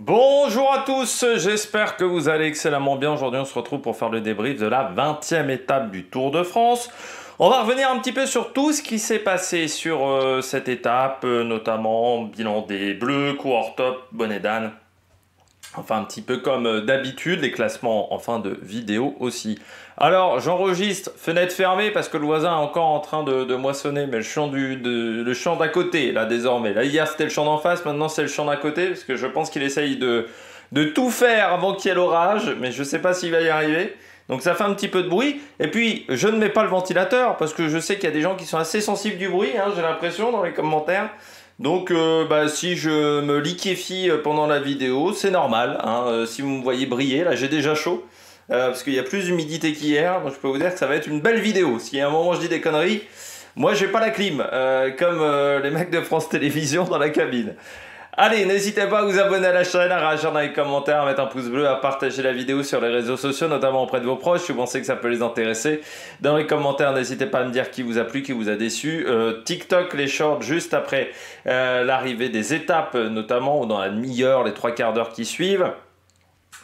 Bonjour à tous, j'espère que vous allez excellemment bien. Aujourd'hui on se retrouve pour faire le débrief de la 20e étape du Tour de France. On va revenir un petit peu sur tout ce qui s'est passé sur cette étape, notamment bilan des Bleus, coureur top, bonnet d'âne. Enfin un petit peu comme d'habitude, les classements en fin de vidéo aussi. Alors j'enregistre fenêtre fermée parce que le voisin est encore en train de moissonner, mais le champ d'à côté là désormais. Là hier c'était le champ d'en face, maintenant c'est le champ d'à côté parce que je pense qu'il essaye de tout faire avant qu'il y ait l'orage, mais je sais pas s'il va y arriver. Donc ça fait un petit peu de bruit. Et puis je ne mets pas le ventilateur parce que je sais qu'il y a des gens qui sont assez sensibles du bruit, hein, j'ai l'impression dans les commentaires. Donc si je me liquéfie pendant la vidéo, c'est normal, hein, si vous me voyez briller, là j'ai déjà chaud, parce qu'il y a plus d'humidité qu'hier, donc je peux vous dire que ça va être une belle vidéo. Si à un moment je dis des conneries, moi j'ai pas la clim, comme les mecs de France Télévisions dans la cabine. Allez, n'hésitez pas à vous abonner à la chaîne, à réagir dans les commentaires, à mettre un pouce bleu, à partager la vidéo sur les réseaux sociaux, notamment auprès de vos proches, si vous pensez que ça peut les intéresser. Dans les commentaires, n'hésitez pas à me dire qui vous a plu, qui vous a déçu. TikTok, les shorts, juste après l'arrivée des étapes, notamment, ou dans la demi-heure, les 3/4 d'heure qui suivent.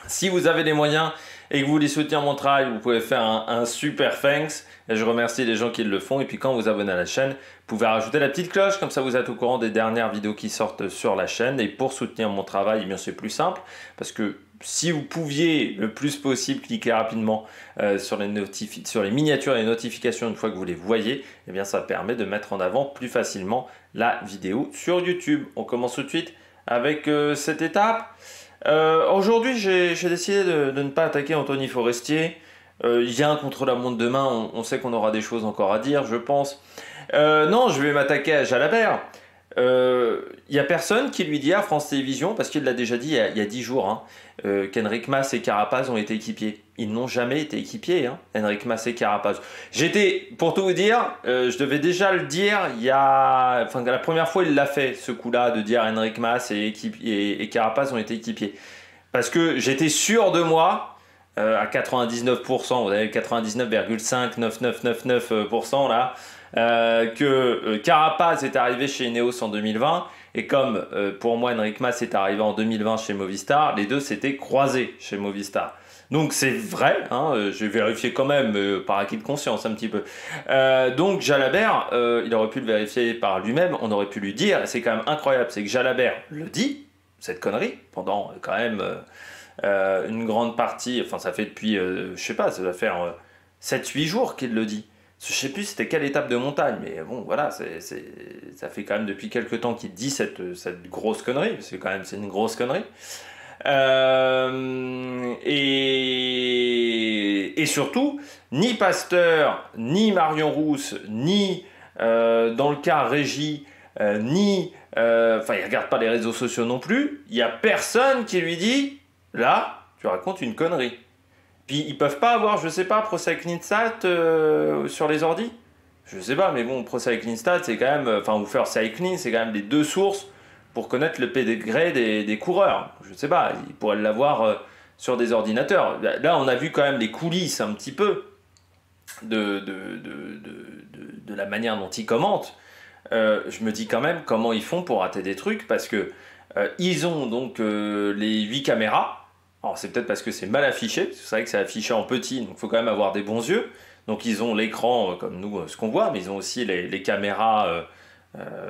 Si vous avez les moyens et que vous voulez soutenir mon travail, vous pouvez faire un super thanks. Et je remercie les gens qui le font. Et puis quand vous abonnez à la chaîne, vous pouvez rajouter la petite cloche. Comme ça, vous êtes au courant des dernières vidéos qui sortent sur la chaîne. Et pour soutenir mon travail, eh bien c'est plus simple. Parce que si vous pouviez le plus possible cliquer rapidement sur les miniatures et les notifications une fois que vous les voyez, eh bien ça permet de mettre en avant plus facilement la vidéo sur YouTube. On commence tout de suite avec cette étape. Aujourd'hui, j'ai décidé de ne pas attaquer Anthony Forestier. Il y a un contre-la-montre demain, on sait qu'on aura des choses encore à dire, je pense. Non, je vais m'attaquer à Jalabert. Il n'y a personne qui lui dit à France Télévisions, parce qu'il l'a déjà dit il y a 10 jours, hein, qu'Henrik Mas et Carapaz ont été équipiers. Ils n'ont jamais été équipiers, hein, Henrik Mas et Carapaz. Pour tout vous dire, je devais déjà le dire, enfin, la première fois il l'a fait, ce coup-là, de dire Henrik Mas et Carapaz ont été équipiers. Parce que j'étais sûr de moi, à 99%, vous avez 99,59999% là, que Carapaz est arrivé chez Ineos en 2020 et comme pour moi Henrik Mas est arrivé en 2020 chez Movistar, les deux s'étaient croisés chez Movistar. Donc c'est vrai, hein, j'ai vérifié quand même par acquis de conscience un petit peu. Donc Jalabert, il aurait pu le vérifier par lui-même, on aurait pu lui dire, et c'est quand même incroyable, c'est que Jalabert le dit, cette connerie, pendant quand même une grande partie, enfin ça fait depuis, je sais pas, ça doit faire 7-8 jours qu'il le dit. Je sais plus c'était quelle étape de montagne, mais bon voilà, ça fait quand même depuis quelques temps qu'il dit cette grosse connerie, parce que quand même c'est une grosse connerie. Et surtout, ni Pasteur, ni Marion Rousse, ni dans le cas Régie, ni... Enfin, il ne regarde pas les réseaux sociaux non plus, il n'y a personne qui lui dit, là, tu racontes une connerie. Puis ils peuvent pas avoir, je sais pas, Pro Cycling Stats sur les ordis. Je sais pas, mais bon, Pro Cycling Stats, c'est quand même, enfin, ou First Cycling, c'est quand même les deux sources pour connaître le pédigré des coureurs. Je sais pas, ils pourraient l'avoir sur des ordinateurs. Là, on a vu quand même les coulisses un petit peu de la manière dont ils commentent. Je me dis quand même comment ils font pour rater des trucs, parce que ils ont donc les 8 caméras. Alors c'est peut-être parce que c'est mal affiché, parce que c'est vrai que c'est affiché en petit, donc il faut quand même avoir des bons yeux. Donc ils ont l'écran comme nous, ce qu'on voit, mais ils ont aussi les caméras,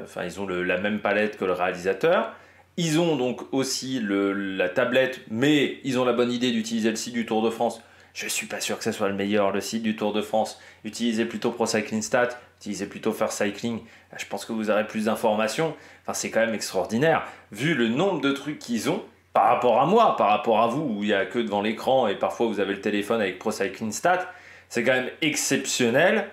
enfin ils ont la même palette que le réalisateur. Ils ont donc aussi la tablette, mais ils ont la bonne idée d'utiliser le site du Tour de France. Je ne suis pas sûr que ce soit le meilleur, le site du Tour de France. Utilisez plutôt Pro Cycling Stats, utilisez plutôt First Cycling. Je pense que vous aurez plus d'informations. Enfin, c'est quand même extraordinaire. Vu le nombre de trucs qu'ils ont, par rapport à moi, par rapport à vous, où il n'y a que devant l'écran et parfois vous avez le téléphone avec Pro Cycling Stats, c'est quand même exceptionnel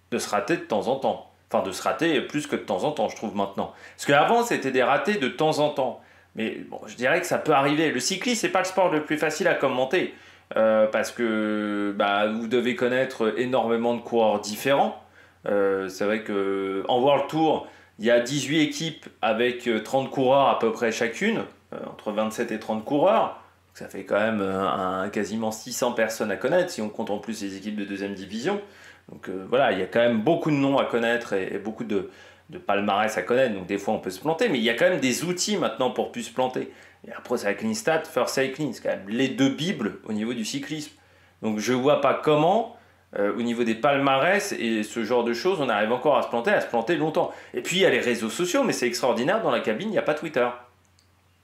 de se rater de temps en temps. Enfin, de se rater plus que de temps en temps, je trouve maintenant. Parce qu'avant, c'était des ratés de temps en temps. Mais bon, je dirais que ça peut arriver. Le cyclisme, c'est pas le sport le plus facile à commenter. Parce que vous devez connaître énormément de coureurs différents. C'est vrai qu'en World Tour, il y a 18 équipes avec 30 coureurs à peu près chacune, entre 27 et 30 coureurs. Ça fait quand même quasiment 600 personnes à connaître, si on compte en plus les équipes de deuxième division. Donc voilà, il y a quand même beaucoup de noms à connaître et beaucoup de de palmarès à connaître, donc des fois on peut se planter, mais il y a quand même des outils maintenant pour plus se planter. Et après, c'est avec l'Instat, First Cycling, c'est quand même les deux bibles au niveau du cyclisme. Donc je vois pas comment, au niveau des palmarès et ce genre de choses, on arrive encore à se planter longtemps. Et puis il y a les réseaux sociaux, mais c'est extraordinaire, dans la cabine, il n'y a pas Twitter.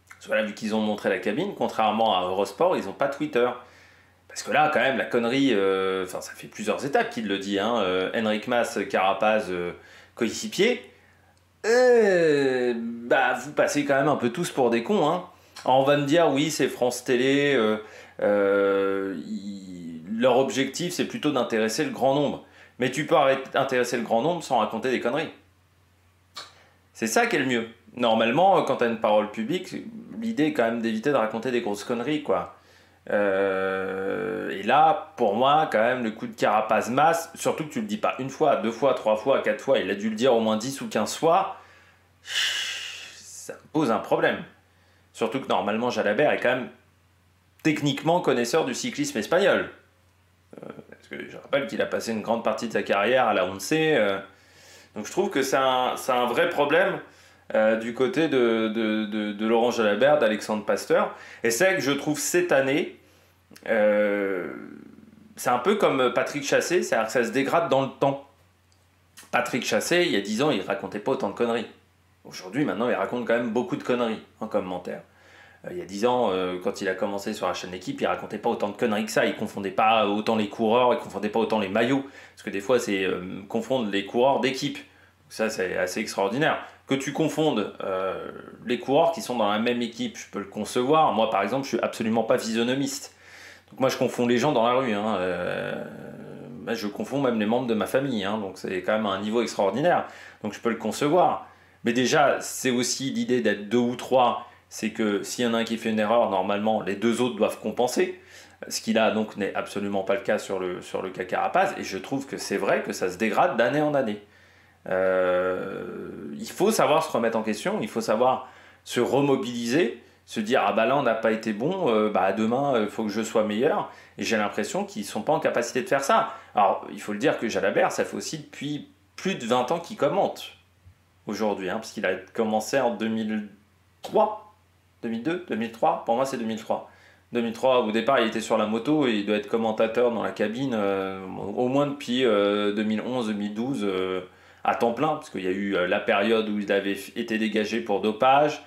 Parce que là, vu qu'ils ont montré la cabine, contrairement à Eurosport, ils n'ont pas Twitter. Parce que là, quand même, la connerie, ça fait plusieurs étapes qu'il le dit, hein, Enric Mas, Carapaz, coéquipier, vous passez quand même un peu tous pour des cons. Hein. Alors, on va me dire, oui, c'est France Télé, leur objectif, c'est plutôt d'intéresser le grand nombre. Mais tu peux intéresser le grand nombre sans raconter des conneries. C'est ça qui est le mieux. Normalement, quand tu as une parole publique, l'idée est quand même d'éviter de raconter des grosses conneries, quoi. Et là, pour moi, quand même, le coup de Carapace masse, surtout que tu le dis pas une fois, deux fois, trois fois, quatre fois, il a dû le dire au moins 10 ou 15 fois, ça me pose un problème. Surtout que normalement, Jalabert est quand même techniquement connaisseur du cyclisme espagnol. Parce que je rappelle qu'il a passé une grande partie de sa carrière à la ONCE. Donc je trouve que c'est un vrai problème du côté de Laurent Jalabert, d'Alexandre Pasteur. Et c'est vrai que je trouve cette année, c'est un peu comme Patrick Chassé, c'est-à-dire que ça se dégrade dans le temps. Patrick Chassé, il y a 10 ans, il racontait pas autant de conneries. Aujourd'hui, maintenant, il raconte quand même beaucoup de conneries en commentaire. Il y a 10 ans, quand il a commencé sur la chaîne Équipe, il racontait pas autant de conneries que ça. Il confondait pas autant les coureurs, il confondait pas autant les maillots. Parce que des fois, c'est confondre les coureurs d'équipe. Ça, c'est assez extraordinaire. Que tu confondes les coureurs qui sont dans la même équipe, je peux le concevoir. Moi, par exemple, je suis absolument pas physionomiste. Donc moi, je confonds les gens dans la rue. Hein. Je confonds même les membres de ma famille. Hein. Donc c'est quand même un niveau extraordinaire. Donc je peux le concevoir. Mais déjà, c'est aussi l'idée d'être deux ou trois. C'est que s'il y en a un qui fait une erreur, normalement, les deux autres doivent compenser. Ce qui là, donc, n'est absolument pas le cas sur le cas Carapace. Et je trouve que c'est vrai que ça se dégrade d'année en année. Il faut savoir se remettre en question, il faut savoir se remobiliser, se dire ah bah là on n'a pas été bon, demain il faut que je sois meilleur. Et j'ai l'impression qu'ils ne sont pas en capacité de faire ça. Alors il faut le dire que Jalabert, ça fait aussi depuis plus de 20 ans qu'il commente aujourd'hui, hein, parce qu'il a commencé en 2003, 2002, 2003, pour moi c'est 2003. 2003, au départ, il était sur la moto et il doit être commentateur dans la cabine au moins depuis 2011-2012 à temps plein, parce qu'il y a eu la période où il avait été dégagé pour dopage.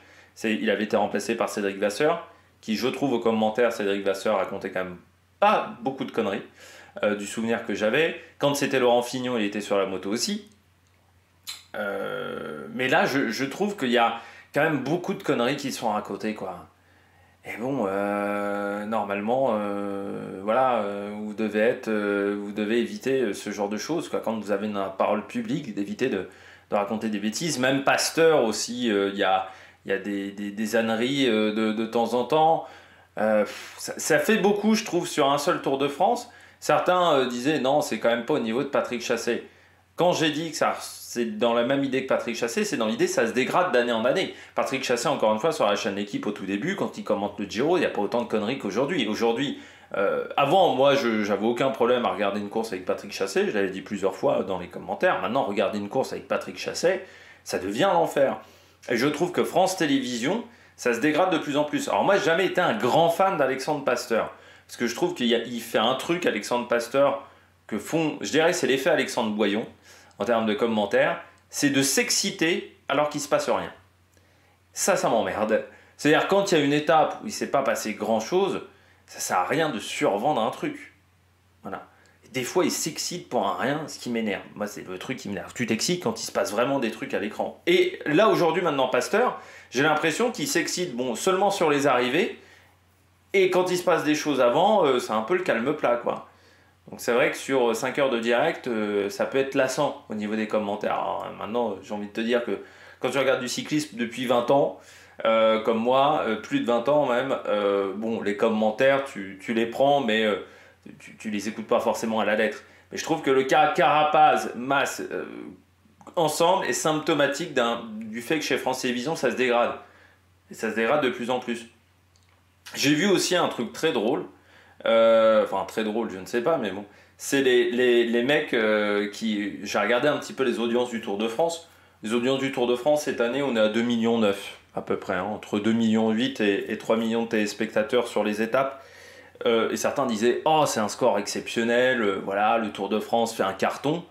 Il avait été remplacé par Cédric Vasseur, qui, je trouve, au commentaire, Cédric Vasseur racontait quand même pas beaucoup de conneries, du souvenir que j'avais. Quand c'était Laurent Fignon, il était sur la moto aussi. Mais là, je trouve qu'il y a quand même beaucoup de conneries qui sont racontées, quoi. Et bon, normalement, vous devez éviter ce genre de choses, quoi. Quand vous avez une parole publique, d'éviter de raconter des bêtises. Même Pasteur aussi, il y a des âneries de temps en temps. Ça fait beaucoup, je trouve, sur un seul Tour de France. Certains disaient non, c'est quand même pas au niveau de Patrick Chassé. Quand j'ai dit que c'est dans la même idée que Patrick Chassé, c'est dans l'idée que ça se dégrade d'année en année. Patrick Chassé, encore une fois, sur la chaîne L'équipe au tout début, quand il commente le Giro, il n'y a pas autant de conneries qu'aujourd'hui. Aujourd'hui, avant, moi, j'avais aucun problème à regarder une course avec Patrick Chassé, je l'avais dit plusieurs fois dans les commentaires. Maintenant, regarder une course avec Patrick Chassé, ça devient l'enfer. Et je trouve que France Télévisions, ça se dégrade de plus en plus. Alors moi, j'ai jamais été un grand fan d'Alexandre Pasteur, parce que je trouve qu'il fait un truc, Alexandre Pasteur, je dirais, c'est l'effet Alexandre Boyon, en termes de commentaires, c'est de s'exciter alors qu'il ne se passe rien. Ça m'emmerde. C'est-à-dire, quand il y a une étape où il ne s'est pas passé grand-chose, ça ne sert à rien de survendre un truc. Voilà. Et des fois, il s'excite pour un rien, ce qui m'énerve. Moi, c'est le truc qui m'énerve. Tu t'excites quand il se passe vraiment des trucs à l'écran. Et là, aujourd'hui, maintenant, Pasteur, j'ai l'impression qu'il s'excite seulement sur les arrivées, et quand il se passe des choses avant, c'est un peu le calme plat, quoi. Donc c'est vrai que sur 5 heures de direct, ça peut être lassant au niveau des commentaires. Alors, maintenant, j'ai envie de te dire que quand tu regardes du cyclisme depuis 20 ans, comme moi, plus de 20 ans même, les commentaires, tu les prends, mais tu les écoutes pas forcément à la lettre. Mais je trouve que le cas Carapaz, Mas, ensemble, est symptomatique du fait que chez France Télévisions, ça se dégrade. Et ça se dégrade de plus en plus. J'ai vu aussi un truc très drôle. Très drôle, je ne sais pas, mais bon. C'est les mecs qui... J'ai regardé un petit peu les audiences du Tour de France. Les audiences du Tour de France, cette année, on est à 2,9 millions à peu près, hein, entre 2,8 millions et 3 millions de téléspectateurs sur les étapes. Et certains disaient « Oh, c'est un score exceptionnel, voilà, le Tour de France fait un carton ».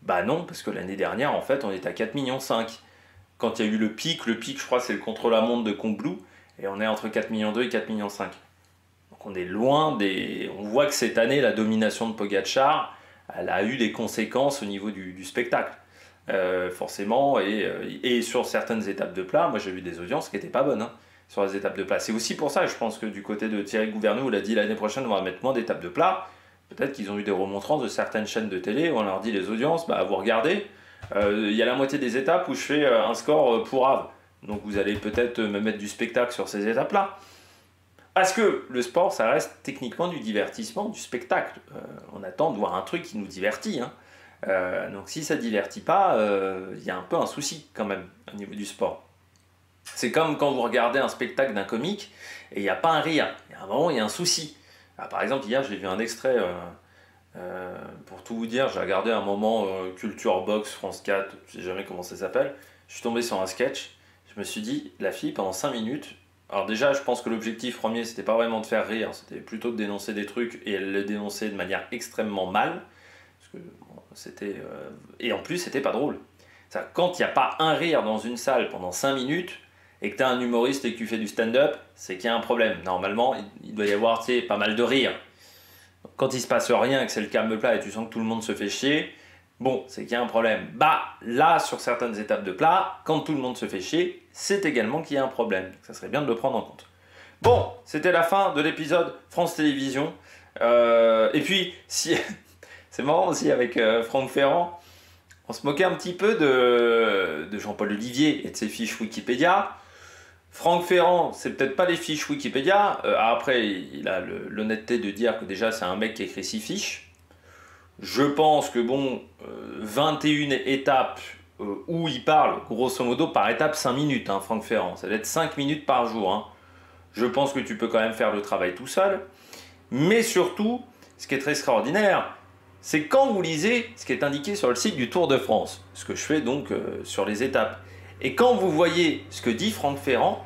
Bah non, parce que l'année dernière, en fait, on est à 4,5 millions. Quand il y a eu le pic, je crois, c'est le contre-la-montre de Combloux, et on est entre 4,2 millions et 4,5 millions. Donc on est loin des... On voit que cette année, la domination de Pogačar, elle a eu des conséquences au niveau du spectacle. Forcément, et sur certaines étapes de plat, moi j'ai vu des audiences qui n'étaient pas bonnes, hein, sur les étapes de plat. C'est aussi pour ça, je pense que du côté de Thierry Gouverneau, il a dit l'année prochaine on va mettre moins d'étapes de plat. Peut-être qu'ils ont eu des remontrances de certaines chaînes de télé où on leur dit les audiences, bah vous regardez, il y a la moitié des étapes où je fais un score pour Ave. Donc vous allez peut-être me mettre du spectacle sur ces étapes-là. Parce que le sport, ça reste techniquement du divertissement, du spectacle. On attend de voir un truc qui nous divertit, hein. Donc si ça ne divertit pas, y a un peu un souci quand même au niveau du sport. C'est comme quand vous regardez un spectacle d'un comique et il n'y a pas un rire. Il y a un moment, il y a un souci. Ah, par exemple, hier, j'ai vu un extrait, pour tout vous dire, j'ai regardé un moment Culture Box, France 4, je ne sais jamais comment ça s'appelle. Je suis tombé sur un sketch. Je me suis dit, la fille, pendant 5 minutes, alors déjà, je pense que l'objectif premier, c'était pas vraiment de faire rire, c'était plutôt de dénoncer des trucs, et elle le dénonçait de manière extrêmement mal. Parce que, bon, c'était, et en plus, c'était pas drôle. Ça, quand il n'y a pas un rire dans une salle pendant 5 minutes, et que tu as un humoriste et que tu fais du stand-up, c'est qu'il y a un problème. Normalement, il doit y avoir, tu sais, pas mal de rire. Quand il se passe rien et que c'est le calme plat et tu sens que tout le monde se fait chier, bon, c'est qu'il y a un problème. Bah, là, sur certaines étapes de plat, quand tout le monde se fait chier, c'est également qu'il y a un problème. Ça serait bien de le prendre en compte. Bon, c'était la fin de l'épisode France Télévisions. Et puis, si... c'est marrant aussi avec Franck Ferrand, on se moquait un petit peu de Jean-Paul Olivier et de ses fiches Wikipédia. Franck Ferrand, c'est peut-être pas les fiches Wikipédia. Après, il a l'honnêteté de dire que déjà c'est un mec qui écrit 6 fiches. Je pense que bon, 21 étapes où il parle, grosso modo, par étape 5 minutes, hein, Franck Ferrand. Ça doit être 5 minutes par jour. Hein. Je pense que tu peux quand même faire le travail tout seul. Mais surtout, ce qui est très extraordinaire, c'est quand vous lisez ce qui est indiqué sur le site du Tour de France, ce que je fais donc sur les étapes. Et quand vous voyez ce que dit Franck Ferrand,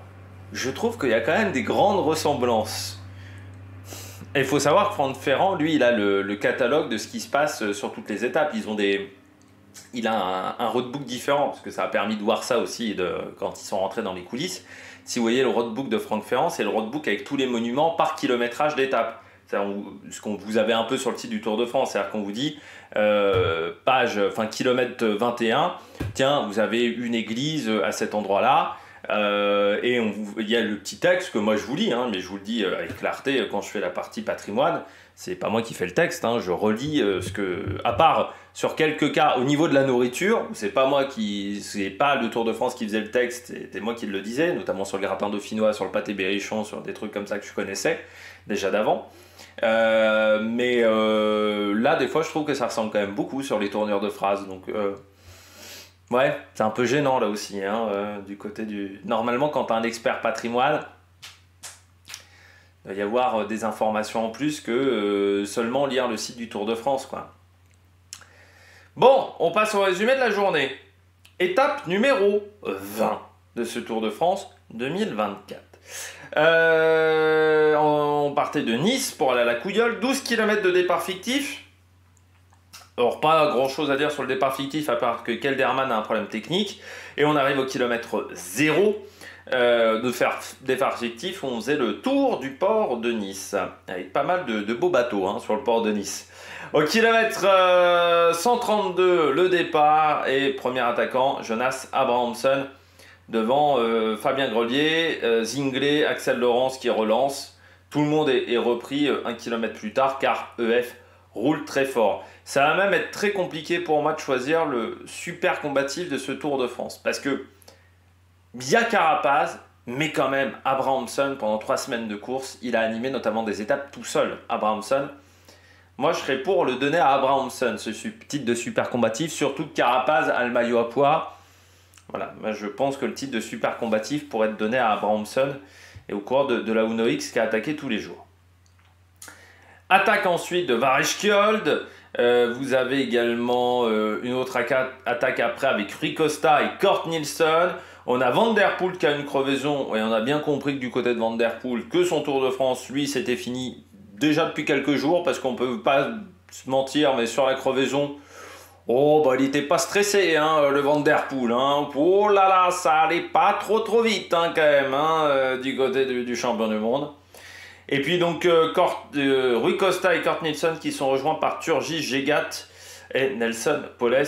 je trouve qu'il y a quand même des grandes ressemblances. Et il faut savoir que Franck Ferrand, lui, il a le catalogue de ce qui se passe sur toutes les étapes. Il a un roadbook différent, parce que ça a permis de voir ça aussi quand ils sont rentrés dans les coulisses. Si vous voyez le roadbook de Franck Ferrand, c'est le roadbook avec tous les monuments par kilométrage d'étape. Ce qu'on vous avez un peu sur le site du Tour de France, c'est-à-dire qu'on vous dit kilomètre 21, tiens, vous avez une église à cet endroit-là, et il y a le petit texte que moi je vous lis, hein, mais je vous le dis avec clarté quand je fais la partie patrimoine, c'est pas moi qui fais le texte, hein, je relis à part sur quelques cas au niveau de la nourriture, c'est pas le Tour de France qui faisait le texte, c'était moi qui le disais, notamment sur le gratin dauphinois, sur le pâté berrichon, sur des trucs comme ça que je connaissais déjà d'avant. Là, des fois, je trouve que ça ressemble quand même beaucoup sur les tournures de phrases. Donc, ouais, c'est un peu gênant là aussi, hein, du côté du. Normalement, quand tu as un expert patrimoine, il doit y avoir des informations en plus que seulement lire le site du Tour de France, quoi. Bon, on passe au résumé de la journée. Étape numéro 20 de ce Tour de France 2024. On partait de Nice pour aller à la Couilleule, 12 km de départ fictif. Alors pas grand chose à dire sur le départ fictif à part que Kelderman a un problème technique. Et on arrive au kilomètre 0 de faire départ fictif. On faisait le tour du port de Nice avec pas mal de beaux bateaux, hein, sur le port de Nice. Au kilomètre 132 le départ et premier attaquant Jonas Abrahamsson devant Fabien Grelier, Zinglé, Axel Laurence qui relance. Tout le monde est repris 1 km plus tard car EF roule très fort. Ça va même être très compliqué pour moi de choisir le super combatif de ce Tour de France. Parce que il y a Carapaz, mais quand même Abrahamsson, pendant 3 semaines de course, il a animé notamment des étapes tout seul. Abrahamsson, moi je serais pour le donner à Abrahamsson, ce titre de super combatif, surtout que Carapaz a le maillot à poids. Voilà, moi je pense que le titre de super combatif pourrait être donné à Abrahamsson et au coureur de la Uno X qui a attaqué tous les jours. Attaque ensuite de Varechkiold, Vous avez également une autre attaque après avec Rui Costa et Kurt Nielsen. On a Van Der Poel qui a une crevaison, et on a bien compris que du côté de Van Der Poel, que son Tour de France, lui, c'était fini déjà depuis quelques jours, parce qu'on peut pas se mentir, mais sur la crevaison, oh, bah, il n'était pas stressé, hein, le Van Der Poel. Hein. Oh là là, ça allait pas trop vite, hein, quand même, hein, du côté du champion du monde. Et puis donc, Rui Costa et Kurt Nielsen qui sont rejoints par Turgis Jegat et Nelson Poles,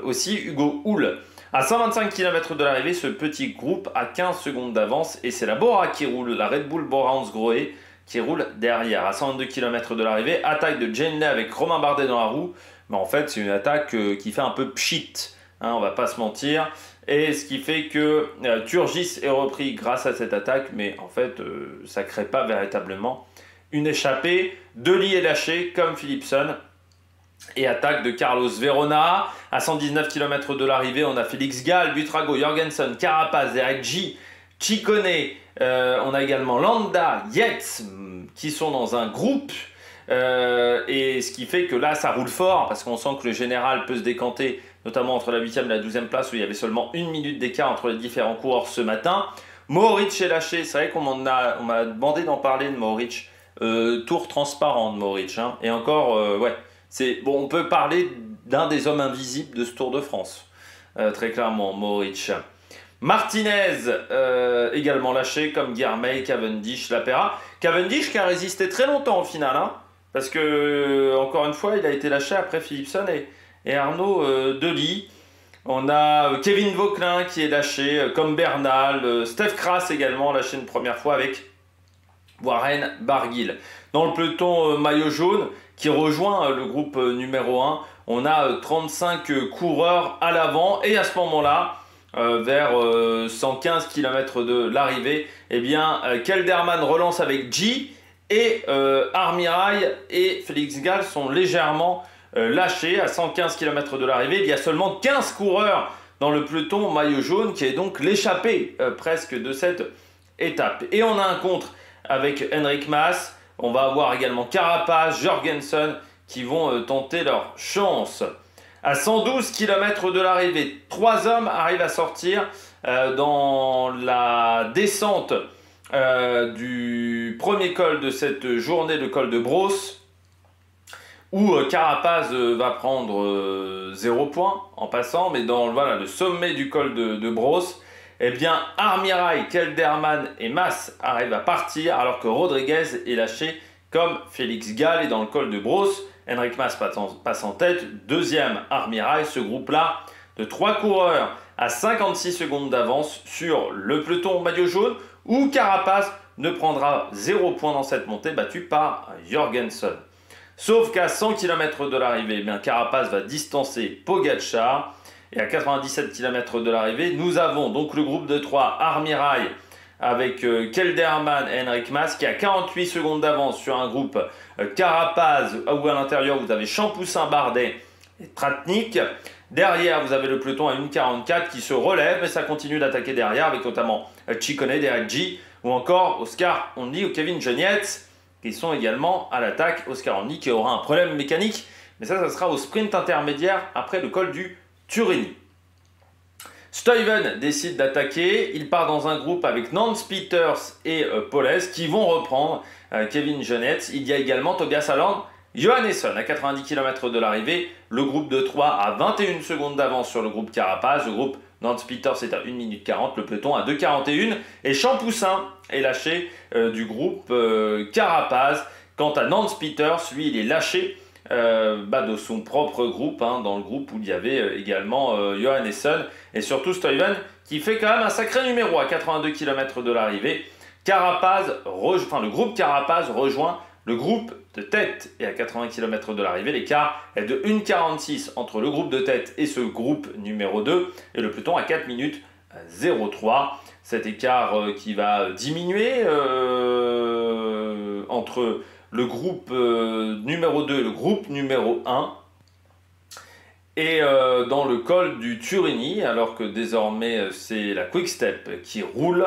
aussi Hugo Hull. À 125 km de l'arrivée, ce petit groupe a 15 secondes d'avance et c'est la Bora qui roule, la Red Bull Bora Hansgrohe qui roule derrière. À 122 km de l'arrivée, attaque de Jane avec Romain Bardet dans la roue. Mais en fait, c'est une attaque qui fait un peu pchit, hein, on va pas se mentir. Et ce qui fait que Turgis est repris grâce à cette attaque, mais en fait, ça ne crée pas véritablement une échappée. Dely est lâché comme Philipsen. Et attaque de Carlos Verona. À 119 km de l'arrivée, on a Félix Gall, Buitrago, Jorgensen, Carapaz, Derek G, Ciccone. On a également Landa, Yates, qui sont dans un groupe. Et ce qui fait que là, ça roule fort, parce qu'on sent que le général peut se décanter, notamment entre la 8e et la 12e place, où il y avait seulement 1 minute d'écart entre les différents coureurs ce matin. Mohoric est lâché, c'est vrai qu'on m'a demandé d'en parler de Mohoric. Tour transparent de Mohoric, hein. Et encore, ouais. Bon, on peut parler d'un des hommes invisibles de ce Tour de France, très clairement, Mohoric. Martinez, également lâché, comme Guermey, Cavendish, Lapera. Cavendish qui a résisté très longtemps au final, hein, parce que, encore une fois, il a été lâché après Philipsen et Arnaud Dely. On a Kevin Vauquelin qui est lâché, comme Bernal, Steph Kras également lâché une première fois avec Warren Barguil. Dans le peloton maillot jaune, qui rejoint le groupe numéro 1, on a 35 coureurs à l'avant, et à ce moment-là, vers 115 km de l'arrivée, eh bien, Kelderman relance avec G, et Armirail et Félix Gall sont légèrement lâchés. À 115 km de l'arrivée, il y a seulement 15 coureurs dans le peloton maillot jaune, qui est donc l'échappée presque de cette étape. Et on a un contre avec Enric Mas. On va avoir également Carapaz, Jorgensen qui vont tenter leur chance. À 112 km de l'arrivée, 3 hommes arrivent à sortir dans la descente du premier col de cette journée, le col de Brosse, où Carapaz va prendre 0 point en passant, mais dans voilà, le sommet du col de Brosse, eh bien, Armirail, Kelderman et Mas arrivent à partir, alors que Rodriguez est lâché comme Félix Gall. Et dans le col de Brosse, Enric Mas passe en tête, deuxième Armirail. Ce groupe-là de 3 coureurs à 56 secondes d'avance sur le peloton maillot jaune, où Carapaz ne prendra 0 point dans cette montée, battu par Jorgensen. Sauf qu'à 100 km de l'arrivée, eh bien, Carapaz va distancer Pogačar. Et à 97 km de l'arrivée, nous avons donc le groupe de 3, Armirail, avec Kelderman et Enric Mas, qui a 48 secondes d'avance sur un groupe Carapaz, où à l'intérieur vous avez Champoussin, Bardet et Tratnik. Derrière, vous avez le peloton à 1,44 qui se relève, mais ça continue d'attaquer derrière, avec notamment Ciccone, Derek G, ou encore Oscar Ondy ou Kevin Genietz, qui sont également à l'attaque. Oscar Ondy qui aura un problème mécanique, mais ça sera au sprint intermédiaire après le col du Turini. Stuyven décide d'attaquer, il part dans un groupe avec Nance Peters et Poles qui vont reprendre Kevin Genietz. Il y a également Tobias Haaland, Johannesson à 90 km de l'arrivée. Le groupe de 3 a 21 secondes d'avance sur le groupe Carapaz. Le groupe Nance Peters est à 1 minute 40, le peloton à 2,41. Et Champoussin est lâché du groupe Carapaz. Quant à Nance Peters, lui il est lâché de son propre groupe, hein, dans le groupe où il y avait également Johannesson et surtout Stuyven qui fait quand même un sacré numéro à 82 km de l'arrivée. Le groupe Carapaz rejoint le groupe de tête et à 80 km de l'arrivée, l'écart est de 1,46 entre le groupe de tête et ce groupe numéro 2 et le peloton à 4 minutes 0,3. Cet écart qui va diminuer entre le groupe numéro 2 et le groupe numéro 1. Et dans le col du Turini, alors que désormais c'est la Quick Step qui roule,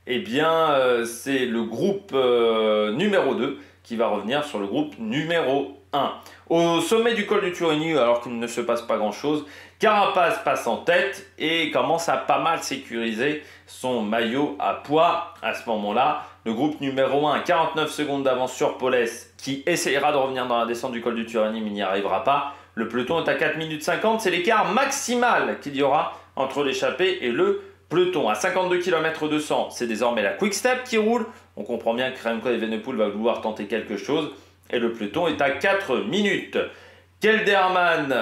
eh bien c'est le groupe numéro 2 qui va revenir sur le groupe numéro 1. Au sommet du col du Turini, alors qu'il ne se passe pas grand-chose, Carapaz passe en tête et commence à pas mal sécuriser son maillot à poids. À ce moment-là, le groupe numéro 1 a 49 secondes d'avance sur Powless, qui essayera de revenir dans la descente du col du Turini, mais n'y arrivera pas. Le peloton est à 4 minutes 50, c'est l'écart maximal qu'il y aura entre l'échappée et le peloton. À 52 km de 100, c'est désormais la Quick Step qui roule. On comprend bien que Remco Evenepoel va vouloir tenter quelque chose. Et le peloton est à 4 minutes. Kelderman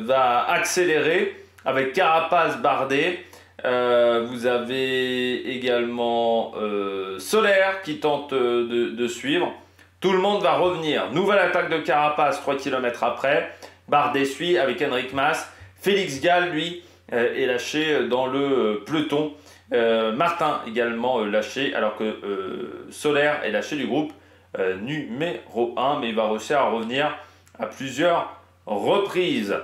va accélérer avec Carapaz, Bardet. Vous avez également Soler qui tente de suivre. Tout le monde va revenir. Nouvelle attaque de Carapaz 3 km après. Bardet suit avec Enric Mas. Félix Gall, lui, est lâché dans le peloton. Martin également lâché, alors que Soler est lâché du groupe numéro 1, mais il va réussir à revenir à plusieurs reprises.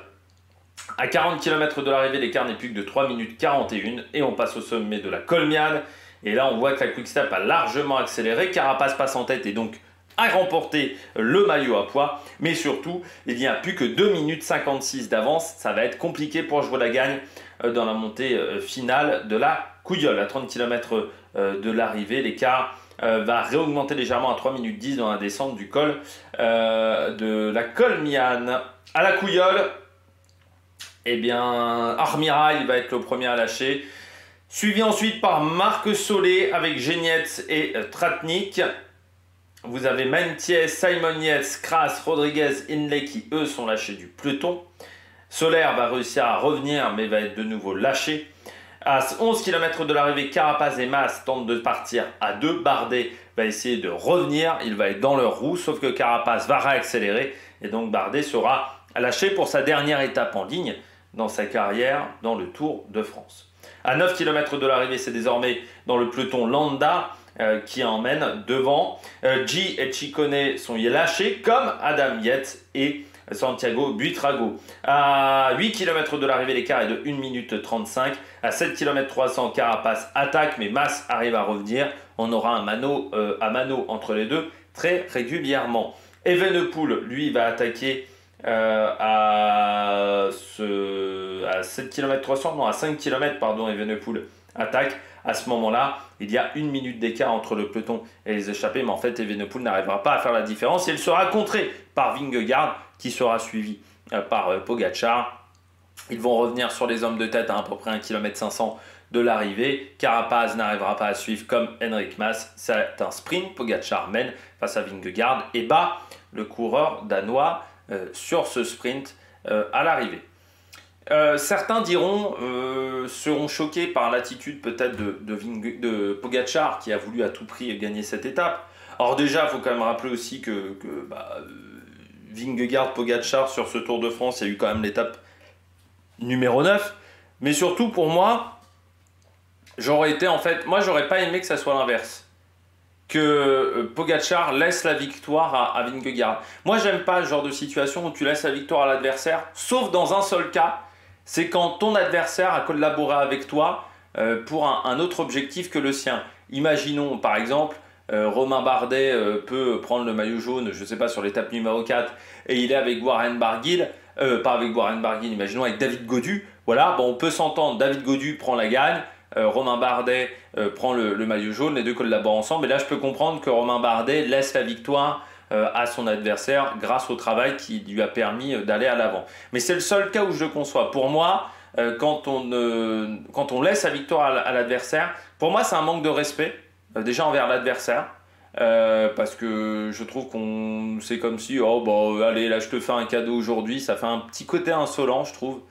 À 40 km de l'arrivée, l'écart n'est plus que de 3 minutes 41 et on passe au sommet de la Colmiade. Et là, on voit que la Quick Step a largement accéléré. Carapaz passe en tête et donc a remporté le maillot à poids. Mais surtout, il n'y a plus que 2 minutes 56 d'avance. Ça va être compliqué pour jouer la gagne dans la montée finale de la Couillole. À 30 km de l'arrivée, l'écart va réaugmenter légèrement à 3 minutes 10 dans la descente du col de la Colmiane. À la Couillole, eh bien, Armirail va être le premier à lâcher, suivi ensuite par Marc Solé avec Genietz et Tratnik. Vous avez Mentiès, Simon Yates, Kras, Rodriguez, Hindley qui eux sont lâchés du peloton. Soler va réussir à revenir mais va être de nouveau lâché. À 11 km de l'arrivée, Carapaz et Mas tentent de partir à 2. Bardet va essayer de revenir, il va être dans leur roue, sauf que Carapaz va réaccélérer et donc Bardet sera lâché pour sa dernière étape en ligne dans sa carrière dans le Tour de France. À 9 km de l'arrivée, c'est désormais dans le peloton Landa qui emmène devant. G et Ciccone sont lâchés comme Adam Yates et Santiago Buitrago. À 8 km de l'arrivée, l'écart est de 1 minute 35. À 7 km 300, Carapaz attaque, mais Mas arrive à revenir. On aura un mano à mano entre les deux très régulièrement. Evenepoel, lui, va attaquer à 7 km 300, non, à 5 km, pardon, Evenepoel attaque. À ce moment-là, il y a 1 minute d'écart entre le peloton et les échappés, mais en fait, Evenepoel n'arrivera pas à faire la différence et il sera contré par Vingegaard qui sera suivi par Pogacar. Ils vont revenir sur les hommes de tête à peu près 1 km 500 de l'arrivée. Carapaz n'arrivera pas à suivre comme Enric Mas. C'est un sprint. Pogacar mène face à Vingegaard et bat le coureur danois sur ce sprint à l'arrivée. Certains seront choqués par l'attitude peut-être de Pogacar qui a voulu à tout prix gagner cette étape. Alors déjà, il faut quand même rappeler aussi que Vingegaard, Pogacar sur ce Tour de France, il y a eu quand même l'étape numéro 9. Mais surtout pour moi, j'aurais pas aimé que ça soit l'inverse. Que Pogacar laisse la victoire à Vingegaard. Moi, j'aime pas le genre de situation où tu laisses la victoire à l'adversaire, sauf dans un seul cas, c'est quand ton adversaire a collaboré avec toi pour un autre objectif que le sien. Imaginons par exemple, Romain Bardet peut prendre le maillot jaune, je sais pas, sur l'étape numéro 4, et il est avec Warren Barguil, pas avec Warren Barguil, imaginons avec David Gaudu. Voilà, bon, on peut s'entendre, David Gaudu prend la gagne, Romain Bardet prend le maillot jaune, les deux collaborent ensemble, et là je peux comprendre que Romain Bardet laisse la victoire à son adversaire grâce au travail qui lui a permis d'aller à l'avant. Mais c'est le seul cas où je le conçois. Pour moi, quand on laisse la victoire à l'adversaire, pour moi c'est un manque de respect, déjà envers l'adversaire, parce que je trouve qu'on c'est comme si allez là je te fais un cadeau aujourd'hui, ça fait un petit côté insolent je trouve.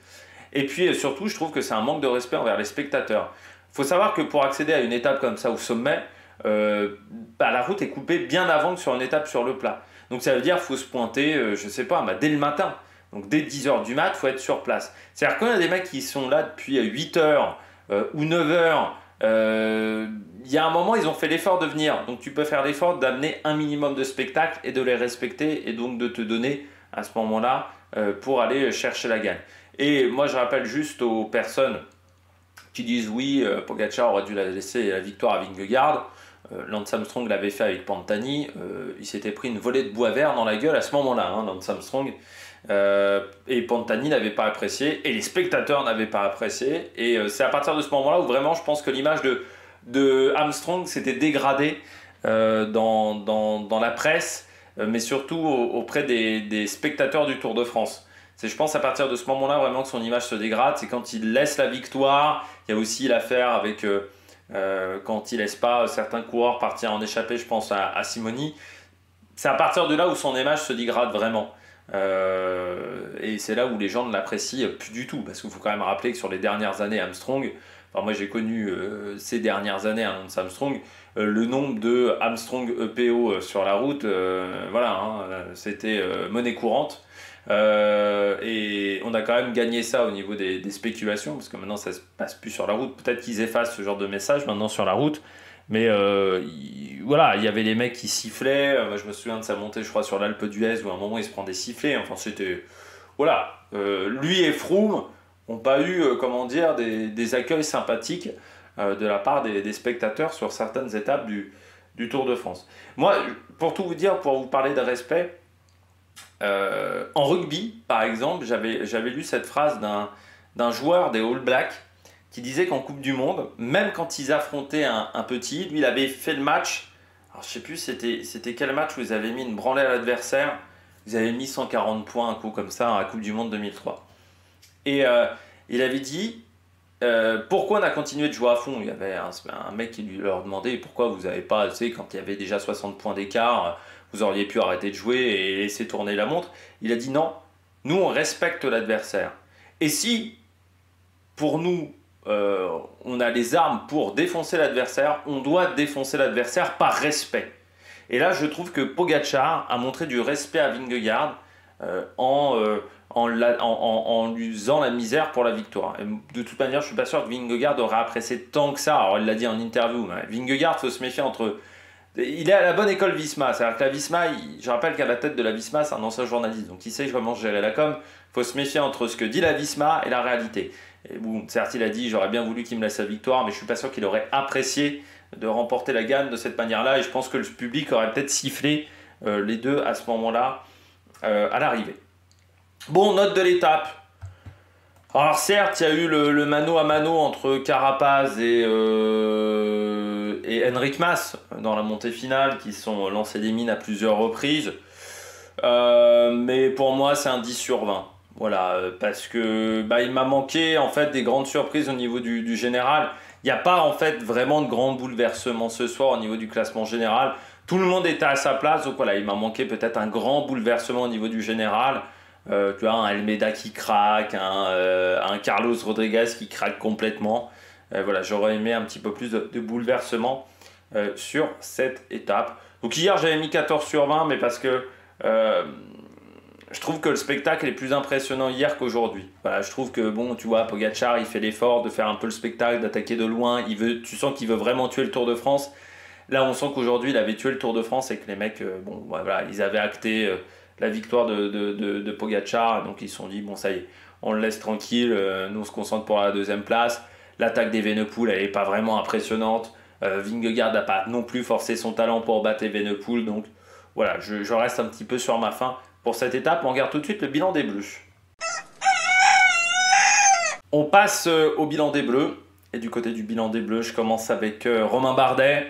Et puis surtout je trouve que c'est un manque de respect envers les spectateurs. Il faut savoir que pour accéder à une étape comme ça au sommet, la route est coupée bien avant que sur une étape sur le plat. Donc ça veut dire qu'il faut se pointer, je sais pas, dès le matin. Donc dès 10h du mat, il faut être sur place. C'est-à-dire qu'il y a des mecs qui sont là depuis 8h ou 9h, il y a un moment, ils ont fait l'effort de venir. Donc tu peux faire l'effort d'amener un minimum de spectacle et de les respecter et donc de te donner à ce moment-là pour aller chercher la gagne. Et moi, je rappelle juste aux personnes qui disent oui, Pogacar aurait dû laisser la victoire à Vingegaard. Lance Armstrong l'avait fait avec Pantani, il s'était pris une volée de bois vert dans la gueule à ce moment-là, hein, Lance Armstrong. Et Pantani n'avait pas apprécié, et les spectateurs n'avaient pas apprécié. Et c'est à partir de ce moment-là où vraiment je pense que l'image de Armstrong s'était dégradée dans la presse, mais surtout auprès des spectateurs du Tour de France. C'est, je pense, à partir de ce moment-là vraiment que son image se dégrade. C'est quand il laisse la victoire. Il y a aussi l'affaire avec quand il laisse pas certains coureurs partir en échappée, je pense à Simoni. C'est à partir de là où son image se dégrade vraiment. Et c'est là où les gens ne l'apprécient plus du tout. Parce qu'il faut quand même rappeler que sur les dernières années, Armstrong, enfin, moi j'ai connu ces dernières années Lance Armstrong, le nombre de Armstrong EPO sur la route, voilà, hein, c'était monnaie courante. Et on a quand même gagné ça au niveau des spéculations, parce que maintenant ça se passe plus sur la route. Peut-être qu'ils effacent ce genre de message maintenant sur la route, mais voilà, il y avait les mecs qui sifflaient. Je me souviens de sa montée, je crois, sur l'Alpe d'Huez, où à un moment il se prend des sifflets. Enfin, c'était. Voilà, lui et Froome n'ont pas eu, comment dire, des accueils sympathiques de la part des spectateurs sur certaines étapes du Tour de France. Moi, pour tout vous dire, pour vous parler de respect, en rugby, par exemple, j'avais lu cette phrase d'un joueur des All Blacks qui disait qu'en Coupe du Monde, même quand ils affrontaient un petit, lui il avait fait le match, alors je sais plus c'était quel match où ils avaient mis une branlée à l'adversaire, ils avaient mis 140 points un coup comme ça à la Coupe du Monde 2003. Et il avait dit pourquoi on a continué de jouer à fond. Il y avait un mec qui leur demandait pourquoi vous n'avez pas, tu sais, quand il y avait déjà 60 points d'écart, vous auriez pu arrêter de jouer et laisser tourner la montre. Il a dit non, nous on respecte l'adversaire. Et si pour nous on a les armes pour défoncer l'adversaire, on doit défoncer l'adversaire par respect. Et là je trouve que Pogačar a montré du respect à Vingegaard en lui faisant la misère pour la victoire. Et de toute manière, je suis pas sûr que Vingegaard aurait apprécié tant que ça. Alors, il l'a dit en interview. Vingegaard, il faut se méfier entre. Il est à la bonne école Visma. C'est-à-dire que la Visma, je rappelle qu'à la tête de la Visma, c'est un ancien journaliste. Donc, il sait comment gérer la com. Il faut se méfier entre ce que dit la Visma et la réalité. Et bon, certes, il a dit j'aurais bien voulu qu'il me laisse la victoire, mais je suis pas sûr qu'il aurait apprécié de remporter la gagne de cette manière-là. Et je pense que le public aurait peut-être sifflé les deux à ce moment-là à l'arrivée. Bon, note de l'étape. Alors certes, il y a eu le mano à mano entre Carapaz et Enric Mas dans la montée finale, qui sont lancés des mines à plusieurs reprises. Mais pour moi, c'est un 10 sur 20. Voilà, parce que il m'a manqué en fait des grandes surprises au niveau du général. Il n'y a pas en fait vraiment de grands bouleversements ce soir au niveau du classement général. Tout le monde était à sa place, donc voilà, il m'a manqué peut-être un grand bouleversement au niveau du général. Tu vois, un Almeida qui craque, un Carlos Rodriguez qui craque complètement. Voilà, j'aurais aimé un petit peu plus de bouleversement sur cette étape. Donc hier, j'avais mis 14 sur 20, mais parce que je trouve que le spectacle est plus impressionnant hier qu'aujourd'hui. Voilà, je trouve que, bon, tu vois, Pogačar, il fait l'effort de faire un peu le spectacle, d'attaquer de loin. Tu sens qu'il veut vraiment tuer le Tour de France. Là, on sent qu'aujourd'hui, il avait tué le Tour de France et que les mecs, voilà, ils avaient acté la victoire de Pogačar. Donc, ils se sont dit, bon, ça y est, on le laisse tranquille. Nous, on se concentre pour la deuxième place. L'attaque d'Evenepoel, elle n'est pas vraiment impressionnante. Vingegaard n'a pas non plus forcé son talent pour battre Evenepoel. Donc, voilà, je reste un petit peu sur ma faim pour cette étape. On regarde tout de suite le bilan des Bleus. On passe au bilan des Bleus. Et du côté du bilan des Bleus, je commence avec Romain Bardet.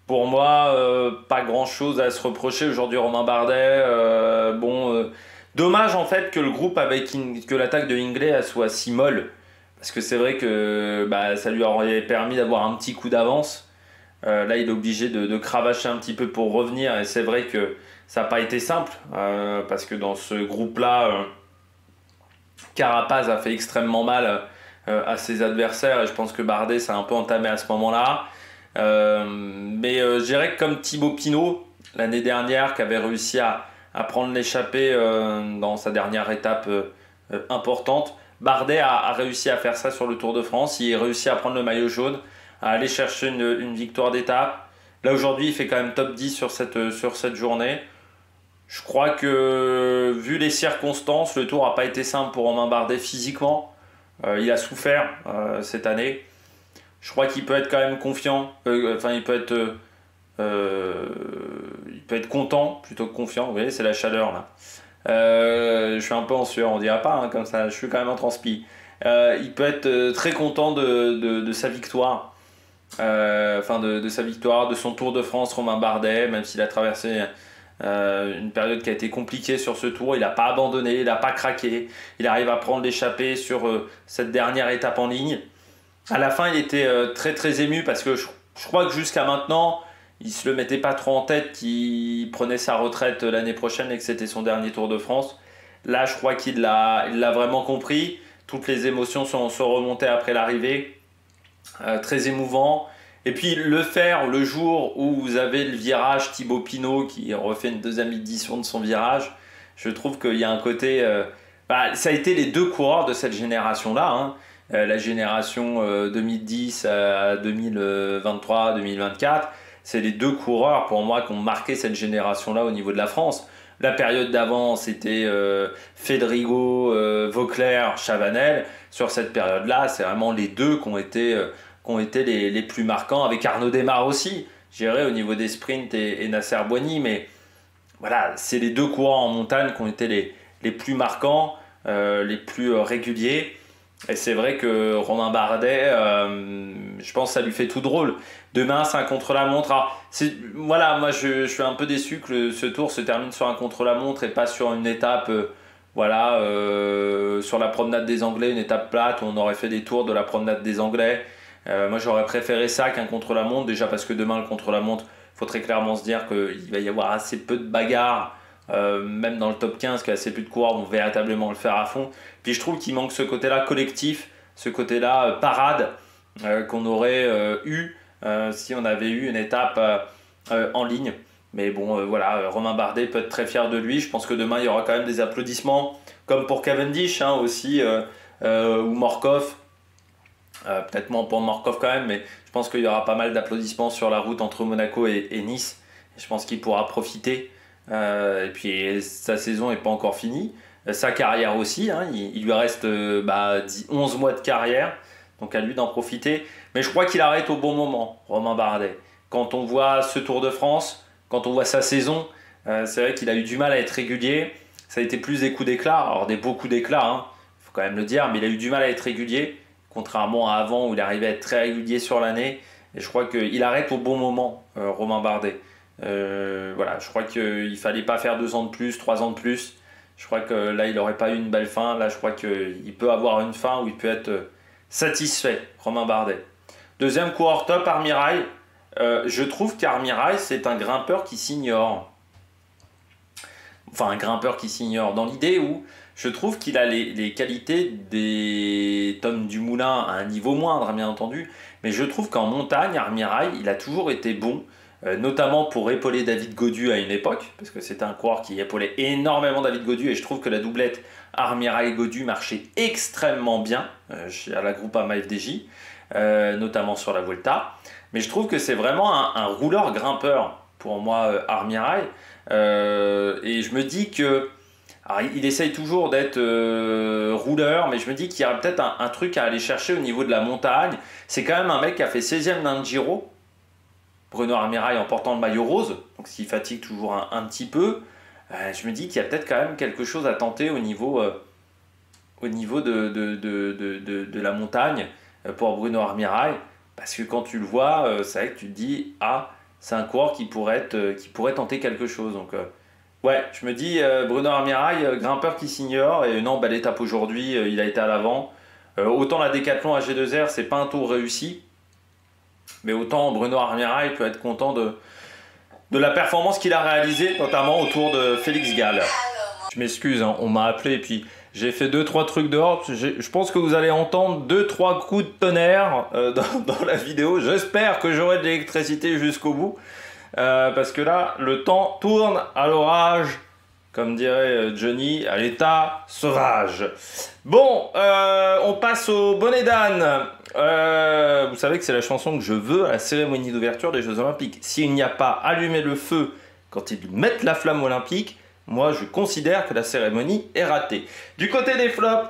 Pour moi, pas grand chose à se reprocher aujourd'hui, Romain Bardet. Dommage en fait que le groupe que l'attaque de Hindley soit si molle. Parce que c'est vrai que ça lui aurait permis d'avoir un petit coup d'avance. Là, il est obligé de cravacher un petit peu pour revenir. Et c'est vrai que ça n'a pas été simple. Parce que dans ce groupe-là, Carapaz a fait extrêmement mal à ses adversaires. Et je pense que Bardet s'est un peu entamé à ce moment-là. Je dirais que comme Thibaut Pinot l'année dernière, qui avait réussi à prendre l'échappée dans sa dernière étape importante, Bardet a réussi à faire ça sur le Tour de France. Il a réussi à prendre le maillot jaune, à aller chercher une victoire d'étape. Là aujourd'hui, il fait quand même top 10 sur cette journée. Je crois que vu les circonstances, le Tour n'a pas été simple pour Romain Bardet physiquement. Il a souffert cette année. Je crois qu'il peut être quand même confiant. Enfin, il peut être content plutôt que confiant. Vous voyez, c'est la chaleur là. Je suis un peu en sueur, on dirait pas hein, comme ça. Je suis quand même en transpi. Il peut être très content de sa victoire. De sa victoire, de son Tour de France, Romain Bardet, même s'il a traversé une période qui a été compliquée sur ce tour, il n'a pas abandonné, il n'a pas craqué, il arrive à prendre l'échappée sur cette dernière étape en ligne. À la fin, il était très très ému parce que je crois que jusqu'à maintenant, il se le mettait pas trop en tête qu'il prenait sa retraite l'année prochaine et que c'était son dernier Tour de France. Là, je crois qu'il l'a vraiment compris. Toutes les émotions sont remontées après l'arrivée. Très émouvant. Et puis le faire le jour où vous avez le virage Thibaut Pinot qui refait une deuxième édition de son virage, je trouve qu'il y a un côté... ça a été les deux coureurs de cette génération-là, hein. La génération 2010 à 2023-2024, c'est les deux coureurs pour moi qui ont marqué cette génération-là au niveau de la France. La période d'avant, c'était Fedrigo, Vauclair, Chavanel. Sur cette période-là, c'est vraiment les deux qui ont été les plus marquants, avec Arnaud Démare aussi, je dirais, au niveau des sprints et Nasser Boigny. Mais voilà, c'est les deux coureurs en montagne qui ont été les plus marquants, les plus réguliers. Et c'est vrai que Romain Bardet, je pense que ça lui fait tout drôle. Demain, c'est un contre-la-montre. Voilà, moi je suis un peu déçu que ce tour se termine sur un contre-la-montre et pas sur une étape, sur la promenade des Anglais, une étape plate où on aurait fait des tours de la promenade des Anglais. Moi j'aurais préféré ça qu'un contre-la-montre, déjà parce que demain le contre-la-montre, il faut très clairement se dire qu'il va y avoir assez peu de bagarres. Même dans le top 15, qu'il y a assez peu de coureurs vont véritablement le faire à fond. Puis je trouve qu'il manque ce côté-là collectif, ce côté-là parade qu'on aurait eu si on avait eu une étape en ligne. Mais bon, voilà, Romain Bardet peut être très fier de lui. Je pense que demain, il y aura quand même des applaudissements, comme pour Cavendish hein, aussi, ou Morkov. Peut-être moins pour Morkov quand même, mais je pense qu'il y aura pas mal d'applaudissements sur la route entre Monaco et Nice. Je pense qu'il pourra profiter. Et puis sa saison n'est pas encore finie, sa carrière aussi, hein, il lui reste 11 mois de carrière, donc à lui d'en profiter. Mais je crois qu'il arrête au bon moment, Romain Bardet. Quand on voit ce Tour de France, quand on voit sa saison, c'est vrai qu'il a eu du mal à être régulier. Ça a été plus des coups d'éclat, alors des beaux coups d'éclat, hein, faut quand même le dire, mais il a eu du mal à être régulier, contrairement à avant où il arrivait à être très régulier sur l'année. Et je crois qu'il arrête au bon moment, Romain Bardet. Voilà, je crois qu'il fallait pas faire 2 ans de plus, 3 ans de plus. Je crois que là, il n'aurait pas eu une belle fin. Là, je crois qu'il peut avoir une fin où il peut être satisfait, Romain Bardet. Deuxième coureur top, Armirail. Je trouve qu'Armirail, c'est un grimpeur qui s'ignore. Enfin, un grimpeur qui s'ignore. Dans l'idée où je trouve qu'il a les qualités des Tom Dumoulin à un niveau moindre, bien entendu. Mais je trouve qu'en montagne, Armirail, il a toujours été bon. Notamment pour épauler David Gaudu à une époque, parce que c'était un coureur qui épaulait énormément David Gaudu, et je trouve que la doublette Armirail-Gaudu marchait extrêmement bien à la Groupama FDJ, notamment sur la Vuelta. Mais je trouve que c'est vraiment un rouleur-grimpeur pour moi, Armirail. Et je me dis que... Alors, il essaye toujours d'être rouleur, mais je me dis qu'il y a peut-être un truc à aller chercher au niveau de la montagne. C'est quand même un mec qui a fait 16e d'un Giro, Bruno Armirail en portant le maillot rose, donc ce qui fatigue toujours un petit peu. Je me dis qu'il y a peut-être quand même quelque chose à tenter au niveau de la montagne pour Bruno Armirail, parce que quand tu le vois, c'est vrai que tu te dis c'est un coureur qui pourrait tenter quelque chose. Donc ouais, je me dis Bruno Armirail, grimpeur qui s'ignore, et non, l'étape aujourd'hui, il a été à l'avant. Autant la Décathlon à G2R, c'est pas un tour réussi. Mais autant Bruno Armirail peut être content de la performance qu'il a réalisée, notamment autour de Félix Gall. Je m'excuse, hein, on m'a appelé et puis j'ai fait 2-3 trucs dehors. Je pense que vous allez entendre 2-3 coups de tonnerre dans la vidéo. J'espère que j'aurai de l'électricité jusqu'au bout. Parce que là, le temps tourne à l'orage, comme dirait Johnny, à l'état sauvage. Bon, on passe au bonnet d'âne. Vous savez que c'est la chanson que je veux à la cérémonie d'ouverture des Jeux Olympiques. S'il n'y a pas allumé le feu quand ils mettent la flamme olympique, moi je considère que la cérémonie est ratée. Du côté des flops,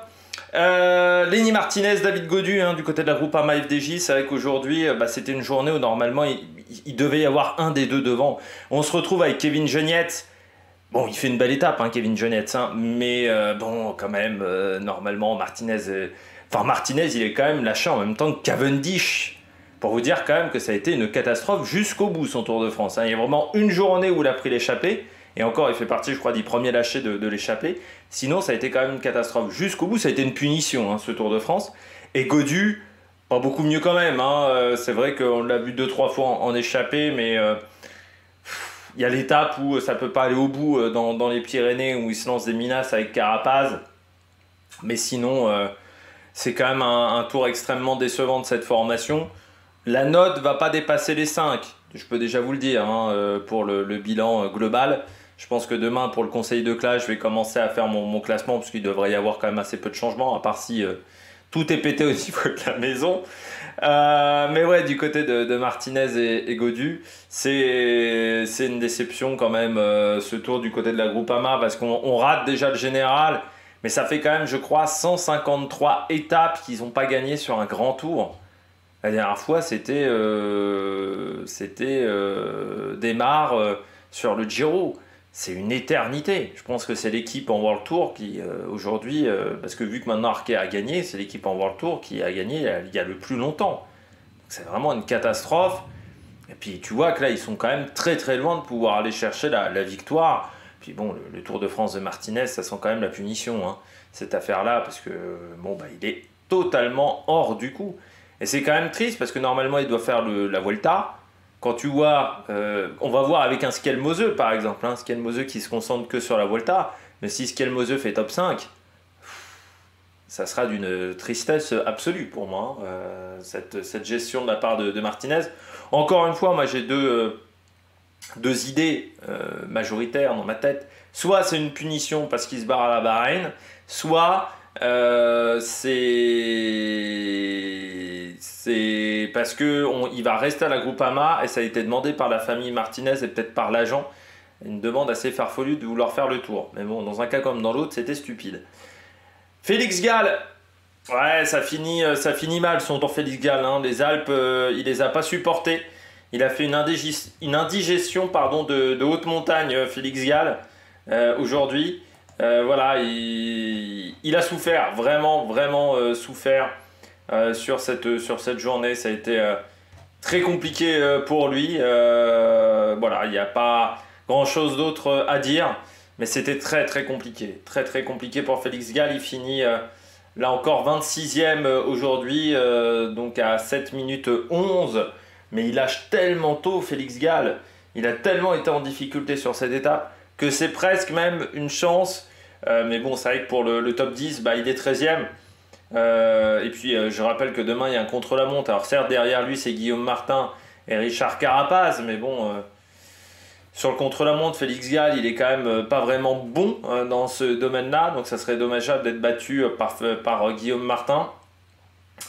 Lenny Martinez, David Gaudu, hein, du côté de la Groupama FDJ. C'est vrai qu'aujourd'hui, c'était une journée où normalement il devait y avoir un des deux devant. On se retrouve avec Kevin Genietz. Bon, il fait une belle étape, hein, Kevin Genietz, hein, mais bon, quand même, normalement, Martinez, Martinez, il est quand même lâché en même temps que Cavendish. Pour vous dire quand même que ça a été une catastrophe jusqu'au bout, son Tour de France. Hein. Il y a vraiment une journée où il a pris l'échappée. Et encore, il fait partie, je crois, des premiers lâchés de l'échappée. Sinon, ça a été quand même une catastrophe jusqu'au bout. Ça a été une punition, hein, ce Tour de France. Et Gaudu, pas beaucoup mieux quand même. Hein. C'est vrai qu'on l'a vu 2-3 fois en échappée, mais il y a l'étape où ça peut pas aller au bout dans les Pyrénées, où il se lance des menaces avec Carapaz. Mais sinon, c'est quand même un tour extrêmement décevant de cette formation. La note va pas dépasser les 5, je peux déjà vous le dire, hein, pour le bilan global. Je pense que demain, pour le conseil de classe, je vais commencer à faire mon classement, parce qu'il devrait y avoir quand même assez peu de changements, à part si tout est pété au niveau de la maison. Mais ouais, du côté de Martinez et Gaudu, c'est une déception quand même, ce tour du côté de la Groupama, parce qu'on rate déjà le général, mais ça fait quand même, je crois, 153 étapes qu'ils n'ont pas gagné sur un grand tour. La dernière fois, c'était Démarre sur le Giro. C'est une éternité. Je pense que c'est l'équipe en World Tour qui, aujourd'hui, parce que vu que maintenant Arquet a gagné, c'est l'équipe en World Tour qui a gagné il y a le plus longtemps. C'est vraiment une catastrophe. Et puis tu vois que là, ils sont quand même très très loin de pouvoir aller chercher la victoire. Puis bon, le Tour de France de Martinez, ça sent quand même la punition, hein, cette affaire-là, parce que bon, il est totalement hors du coup. Et c'est quand même triste parce que normalement il doit faire la Vuelta. Quand tu vois, on va voir avec un Skelmoseux par exemple, hein, Skelmoseux qui se concentre que sur la Vuelta, mais si Skelmoseux fait top 5, ça sera d'une tristesse absolue pour moi, hein, cette gestion de la part de Martinez. Encore une fois, moi j'ai deux idées majoritaires dans ma tête. Soit c'est une punition parce qu'il se barre à la Bahreïn, soit c'est parce qu'il va rester à la Groupama et ça a été demandé par la famille Martinez et peut-être par l'agent. Une demande assez farfelue de vouloir faire le tour. Mais bon, dans un cas comme dans l'autre, c'était stupide. Félix Gall, ouais, ça finit mal son tour Félix Gall. Hein. Les Alpes, il les a pas supportés. Il a fait une indigestion de haute montagne, Félix Gall, aujourd'hui. Voilà, il a souffert, vraiment souffert sur cette journée. Ça a été très compliqué pour lui. Voilà, il n'y a pas grand-chose d'autre à dire, mais c'était très très compliqué pour Félix Gall. Il finit là encore 26e aujourd'hui, donc à 7 minutes 11. Mais il lâche tellement tôt, Félix Gall. Il a tellement été en difficulté sur cette étape que c'est presque même une chance. Mais bon, c'est vrai que pour le top 10, il est 13e. Et puis, je rappelle que demain, il y a un contre-la-montre. Alors certes, derrière lui, c'est Guillaume Martin et Richard Carapaz. Mais bon, sur le contre-la-montre, Félix Gall, il est quand même pas vraiment bon dans ce domaine-là. Donc ça serait dommageable d'être battu par Guillaume Martin.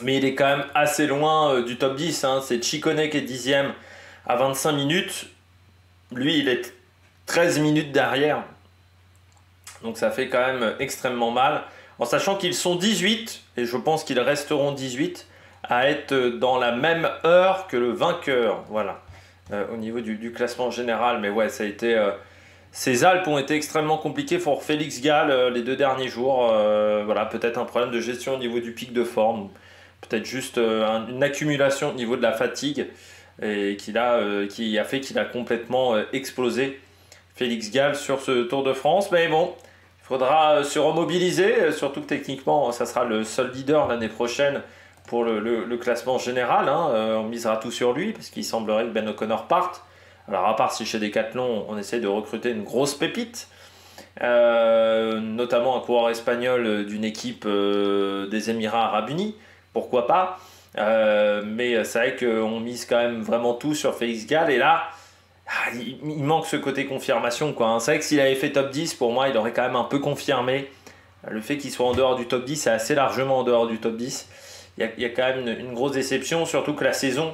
Mais il est quand même assez loin du top 10. Hein. C'est Ciccone qui est 10e à 25 minutes. Lui, il est 13 minutes derrière. Donc ça fait quand même extrêmement mal. En sachant qu'ils sont 18, et je pense qu'ils resteront 18, à être dans la même heure que le vainqueur. Voilà, au niveau du classement général. Mais ouais, ça a été... ces Alpes ont été extrêmement compliquées pour Félix Gall les 2 derniers jours. Voilà, peut-être un problème de gestion au niveau du pic de forme. Peut-être juste une accumulation au niveau de la fatigue et qui a fait qu'il a complètement explosé, Félix Gall, sur ce Tour de France. Mais bon, il faudra se remobiliser, surtout que techniquement, ça sera le seul leader l'année prochaine pour le classement général. Hein. On misera tout sur lui, parce qu'il semblerait que Ben O'Connor parte. Alors à part si chez Decathlon, on essaie de recruter une grosse pépite, notamment un coureur espagnol d'une équipe des Émirats Arabes Unis, pourquoi pas, mais c'est vrai qu'on mise quand même vraiment tout sur Félix Gall, et là, il manque ce côté confirmation, quoi. C'est vrai que s'il avait fait top 10, pour moi, il aurait quand même un peu confirmé. Le fait qu'il soit en dehors du top 10, c'est assez largement en dehors du top 10. Il y a quand même une grosse déception, surtout que la saison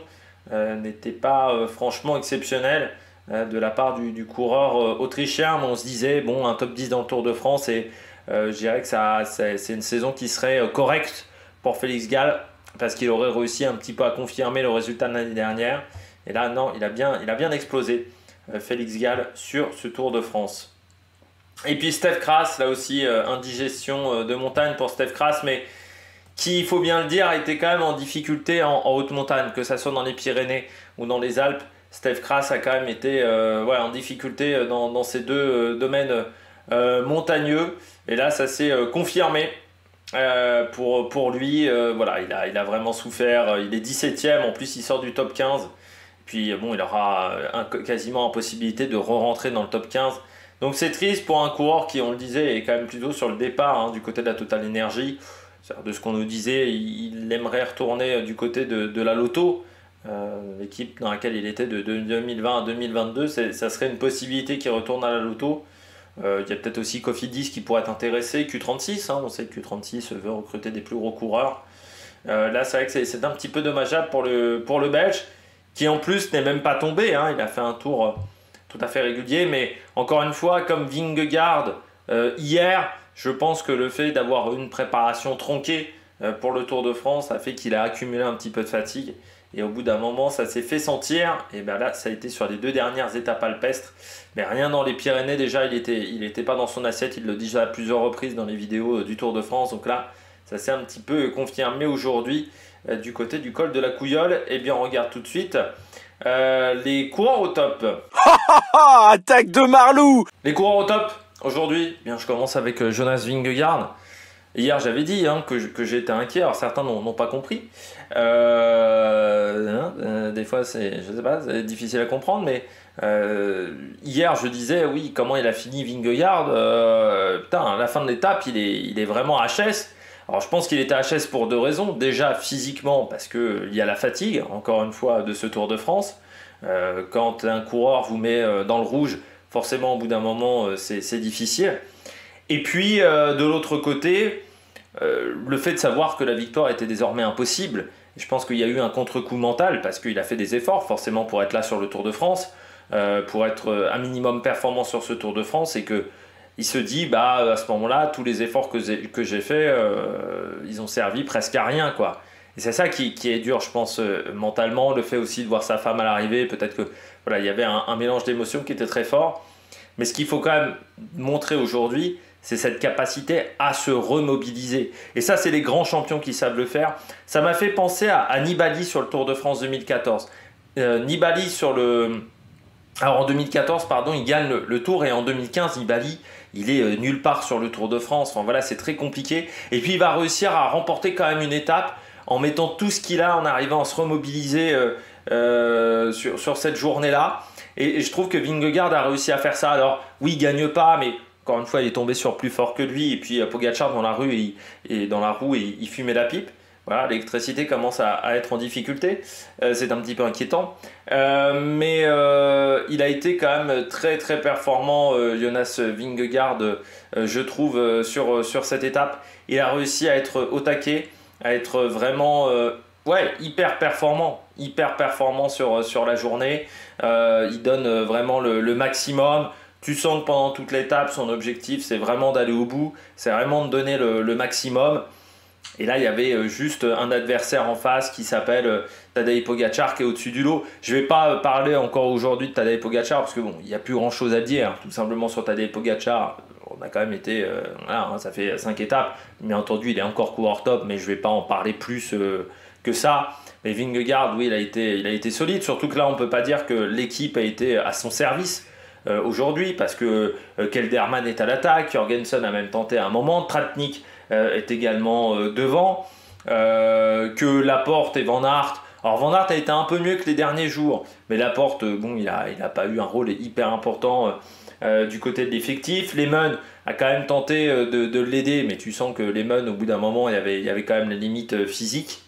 n'était pas franchement exceptionnelle de la part du coureur autrichien. Mais on se disait, bon, un top 10 dans le Tour de France, et je dirais que c'est une saison qui serait correcte pour Félix Gall, parce qu'il aurait réussi un petit peu à confirmer le résultat de l'année dernière. Et là, non, il a bien explosé, Félix Gall, sur ce Tour de France. Et puis Stef Kras, là aussi, indigestion de montagne pour Stef Kras, mais qui, il faut bien le dire, a été quand même en difficulté en haute montagne, que ce soit dans les Pyrénées ou dans les Alpes. Stef Kras a quand même été en difficulté dans ces deux domaines montagneux. Et là, ça s'est confirmé pour lui. Voilà, il a vraiment souffert. Il est 17e, en plus il sort du top 15. Puis bon, il aura quasiment impossibilité de re-rentrer dans le top 15. Donc c'est triste pour un coureur qui, on le disait, est quand même plutôt sur le départ du côté de la Total Energy. De ce qu'on nous disait, il aimerait retourner du côté de la Lotto, l'équipe dans laquelle il était de 2020 à 2022. Ça serait une possibilité qu'il retourne à la Lotto. Il y a peut-être aussi Cofidis qui pourrait être intéressé, Q36, on sait que Q36 veut recruter des plus gros coureurs. Là, c'est vrai que c'est un petit peu dommageable pour le Belge, qui en plus n'est même pas tombé. Il a fait un tour tout à fait régulier, mais encore une fois, comme Vingegaard hier, je pense que le fait d'avoir une préparation tronquée pour le Tour de France a fait qu'il a accumulé un petit peu de fatigue. Et au bout d'un moment, ça s'est fait sentir. Et bien là, ça a été sur les 2 dernières étapes alpestres. Mais rien dans les Pyrénées, déjà, il était pas dans son assiette. Il le dit déjà à plusieurs reprises dans les vidéos du Tour de France. Donc là, ça s'est un petit peu confirmé aujourd'hui du côté du col de la Couillole. Et bien, on regarde tout de suite les coureurs au top. Attaque de Marlou! Les coureurs au top. Aujourd'hui, bien, je commence avec Jonas Vingegaard. Hier, j'avais dit que j'étais inquiet. Alors, certains n'ont pas compris. Des fois, je sais pas, c'est difficile à comprendre. Mais hier, je disais, oui, comment il a fini Vingegaard. À la fin de l'étape, il est vraiment HS. Alors, je pense qu'il était HS pour 2 raisons. Déjà, physiquement, parce qu'il y a la fatigue, encore une fois, de ce Tour de France. Quand un coureur vous met dans le rouge, forcément, au bout d'un moment, c'est difficile. Et puis, de l'autre côté, le fait de savoir que la victoire était désormais impossible. Je pense qu'il y a eu un contre-coup mental, parce qu'il a fait des efforts, forcément, pour être là sur le Tour de France, pour être un minimum performant sur ce Tour de France, et qu'il se dit, à ce moment-là, tous les efforts que j'ai faits, ils ont servi presque à rien, quoi. Et c'est ça qui est dur, je pense, mentalement. Le fait aussi de voir sa femme à l'arrivée, peut-être que il y avait un mélange d'émotions qui était très fort. Mais ce qu'il faut quand même montrer aujourd'hui, c'est cette capacité à se remobiliser. Et ça, c'est les grands champions qui savent le faire. Ça m'a fait penser à Nibali sur le Tour de France 2014. Nibali Alors en 2014, pardon, il gagne le Tour, et en 2015, Nibali, il est nulle part sur le Tour de France. Enfin voilà, c'est très compliqué. Et puis il va réussir à remporter quand même une étape en mettant tout ce qu'il a, en arrivant à se remobiliser sur cette journée-là. Et je trouve que Vingegaard a réussi à faire ça. Alors oui, il gagne pas, mais encore une fois, il est tombé sur plus fort que lui. Et puis Pogačar dans la roue, il fumait la pipe. Voilà, l'électricité commence à être en difficulté. C'est un petit peu inquiétant. Mais il a été quand même très très performant, Jonas Vingegaard, je trouve, sur cette étape. Il a réussi à être au taquet, à être vraiment hyper performant sur la journée. Il donne vraiment le maximum. Tu sens que pendant toute l'étape, son objectif, c'est vraiment d'aller au bout, c'est vraiment de donner le maximum. Et là, il y avait juste un adversaire en face qui s'appelle Tadej Pogačar, qui est au-dessus du lot. Je ne vais pas parler encore aujourd'hui de Tadej Pogačar, parce que bon, il n'y a plus grand-chose à dire. Tout simplement sur Tadej Pogačar, on a quand même été... ça fait 5 étapes. Bien entendu, il est encore coureur top, mais je ne vais pas en parler plus que ça. Mais Vingegaard, oui, il a été solide. Surtout que là, on ne peut pas dire que l'équipe a été à son service aujourd'hui, parce que Kelderman est à l'attaque, Jorgensen a même tenté à un moment, Tratnik est également devant, que Laporte et Van Aert. Alors Van Aert a été un peu mieux que les derniers jours, mais Laporte, il n'a pas eu un rôle hyper important du côté de l'effectif. Lehmann a quand même tenté de l'aider, mais tu sens que Lehmann, au bout d'un moment, il y avait quand même les limites physiques.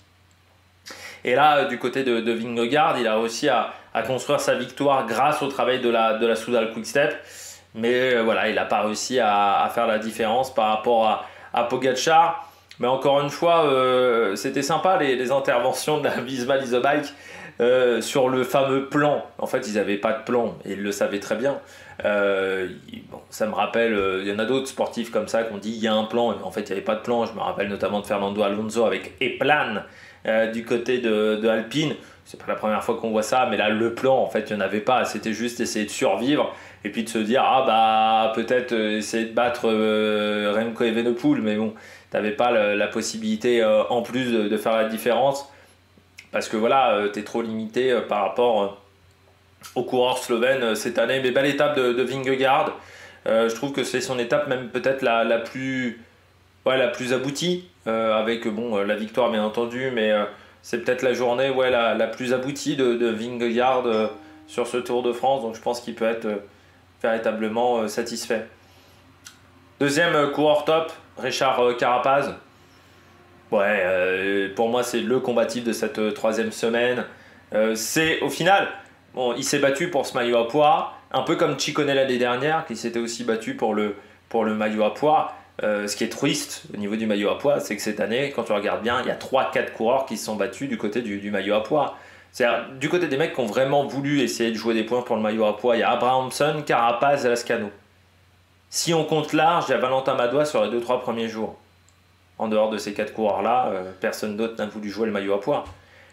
Et là, du côté de Vingegaard, il a réussi à construire sa victoire grâce au travail de la Soudal Quick-Step. Mais voilà, il n'a pas réussi à faire la différence par rapport à Pogačar. Mais encore une fois, c'était sympa les interventions de la Visma Lease a Bike. sur le fameux plan. En fait, ils n'avaient pas de plan et ils le savaient très bien. Bon, ça me rappelle, il y en a d'autres sportifs comme ça qui ont dit il y a un plan, et en fait il n'y avait pas de plan. Je me rappelle notamment de Fernando Alonso avec Eplan du côté de Alpine. C'est pas la première fois qu'on voit ça, mais là le plan en fait il n'y en avait pas, c'était juste essayer de survivre et puis de se dire ah bah peut-être essayer de battre Remco Evenepoel, mais bon, t'avais pas la possibilité en plus de faire la différence parce que voilà, t'es trop limité par rapport aux coureurs slovènes cette année. Mais belle étape de Vingegaard. Je trouve que c'est son étape même peut-être la plus aboutie, avec bon, la victoire bien entendu, mais c'est peut-être la journée la plus aboutie de Vingegaard sur ce Tour de France, donc je pense qu'il peut être véritablement satisfait. Deuxième coureur top, Richard Carapaz. Ouais, pour moi c'est le combatif de cette troisième semaine. C'est au final, bon, il s'est battu pour ce maillot à pois, un peu comme Ciccone l'année dernière, qui s'était aussi battu pour le maillot à pois. Ce qui est triste au niveau du maillot à pois, c'est que cette année, quand tu regardes bien, il y a 3-4 coureurs qui se sont battus du côté du maillot à pois. C'est-à-dire, du côté des mecs qui ont vraiment voulu essayer de jouer des points pour le maillot à pois, il y a Abrahamson, Carapaz et Lascano. Si on compte large, il y a Valentin Madois sur les 2-3 premiers jours. En dehors de ces 4 coureurs-là, personne d'autre n'a voulu jouer le maillot à pois.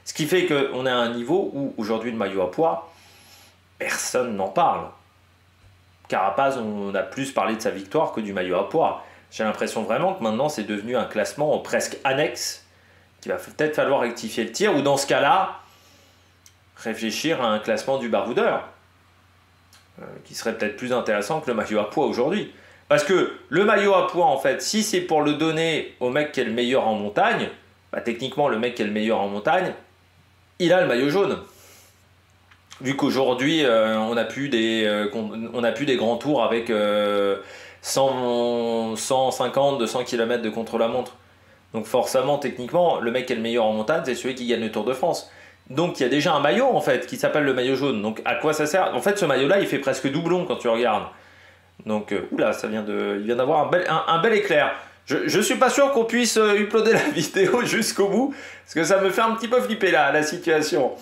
Ce qui fait qu'on est à un niveau où, aujourd'hui, le maillot à pois, personne n'en parle. Carapaz, on a plus parlé de sa victoire que du maillot à pois. J'ai l'impression vraiment que maintenant c'est devenu un classement presque annexe, qu'il va peut-être falloir rectifier le tir, ou dans ce cas-là, réfléchir à un classement du baroudeur, qui serait peut-être plus intéressant que le maillot à pois aujourd'hui. Parce que le maillot à pois, en fait, si c'est pour le donner au mec qui est le meilleur en montagne, bah, techniquement le mec qui est le meilleur en montagne, il a le maillot jaune. Vu qu'aujourd'hui, on n'a plus des grands tours avec 150, 200 km de contre-la-montre. Donc forcément, techniquement, le mec qui est le meilleur en montagne, c'est celui qui gagne le Tour de France. Donc il y a déjà un maillot en fait qui s'appelle le maillot jaune. Donc à quoi ça sert? En fait, ce maillot-là, il fait presque doublon quand tu regardes. Donc oula, il vient d'avoir un bel éclair. Je suis pas sûr qu'on puisse uploader la vidéo jusqu'au bout, parce que ça me fait un petit peu flipper là, la situation.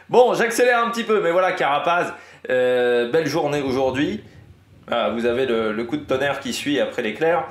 Bon, j'accélère un petit peu, mais voilà, Carapaz, belle journée aujourd'hui. Vous avez le coup de tonnerre qui suit après l'éclair,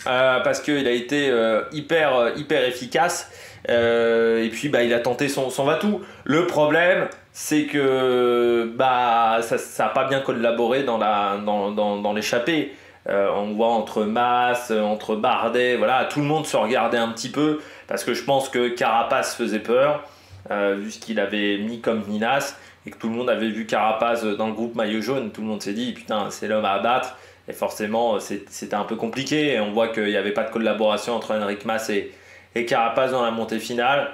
parce qu'il a été hyper efficace, et puis il a tenté son va-tout. Le problème, c'est que ça n'a pas bien collaboré dans l'échappée. On voit entre Mas, entre Bardet, voilà, tout le monde se regardait un petit peu, parce que je pense que Carapaz faisait peur, vu ce qu'il avait mis comme menace, et que tout le monde avait vu Carapaz dans le groupe maillot jaune. Tout le monde s'est dit putain, c'est l'homme à abattre, et forcément c'était un peu compliqué, et on voit qu'il n'y avait pas de collaboration entre Enric Mas et Carapaz dans la montée finale.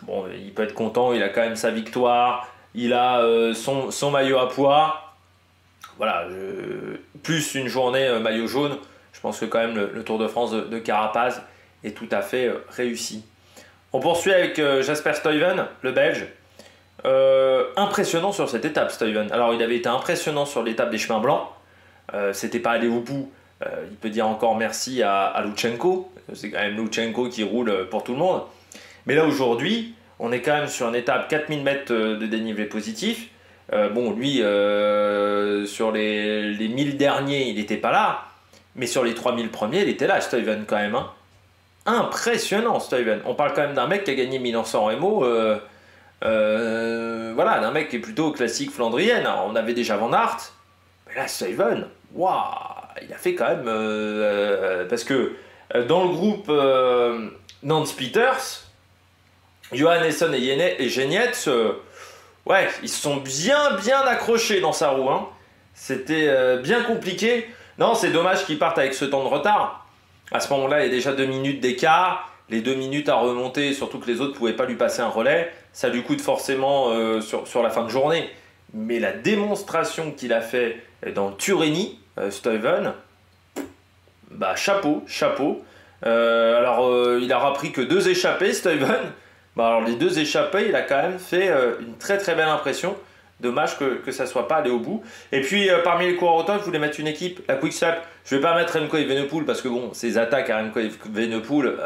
Bon, il peut être content, il a quand même sa victoire, il a son maillot à pois. Voilà, plus une journée maillot jaune, je pense que quand même le Tour de France de Carapaz est tout à fait réussi. On poursuit avec Jasper Stuyven, le Belge. Impressionnant sur cette étape, Stuyven. Alors il avait été impressionnant sur l'étape des chemins blancs. C'était pas allé au bout. Il peut dire encore merci à Lutsenko. C'est quand même Lutsenko qui roule pour tout le monde. Mais là aujourd'hui, on est quand même sur une étape 4000 mètres de dénivelé positif. Bon, lui, sur les 1000 derniers, il n'était pas là. Mais sur les 3000 premiers, il était là, Stuyven, quand même. Hein. Impressionnant, Stuyven. On parle quand même d'un mec qui a gagné Milan-San Remo. Voilà, d'un mec qui est plutôt classique flandrienne. Alors, on avait déjà Van Aert. Mais là, Stuyven, waouh, il a fait quand même... parce que dans le groupe Nance Peters, Johannesson et Genietz... ouais, ils se sont bien accrochés dans sa roue. Hein. C'était bien compliqué. Non, c'est dommage qu'ils partent avec ce temps de retard. À ce moment-là, il y a déjà 2 minutes d'écart. Les 2 minutes à remonter, surtout que les autres ne pouvaient pas lui passer un relais. Ça lui coûte forcément sur la fin de journée. Mais la démonstration qu'il a fait dans Turini, Stuyven, chapeau. Alors, il a repris que 2 échappées, Stuyven. Alors les 2 échappés, il a quand même fait une très belle impression. Dommage que ça ne soit pas allé au bout. Et puis parmi les coureurs automne, je voulais mettre une équipe, la Quick-Step. Je ne vais pas mettre Remco Evenepoel parce que bon, ses attaques à Remco Evenepoel,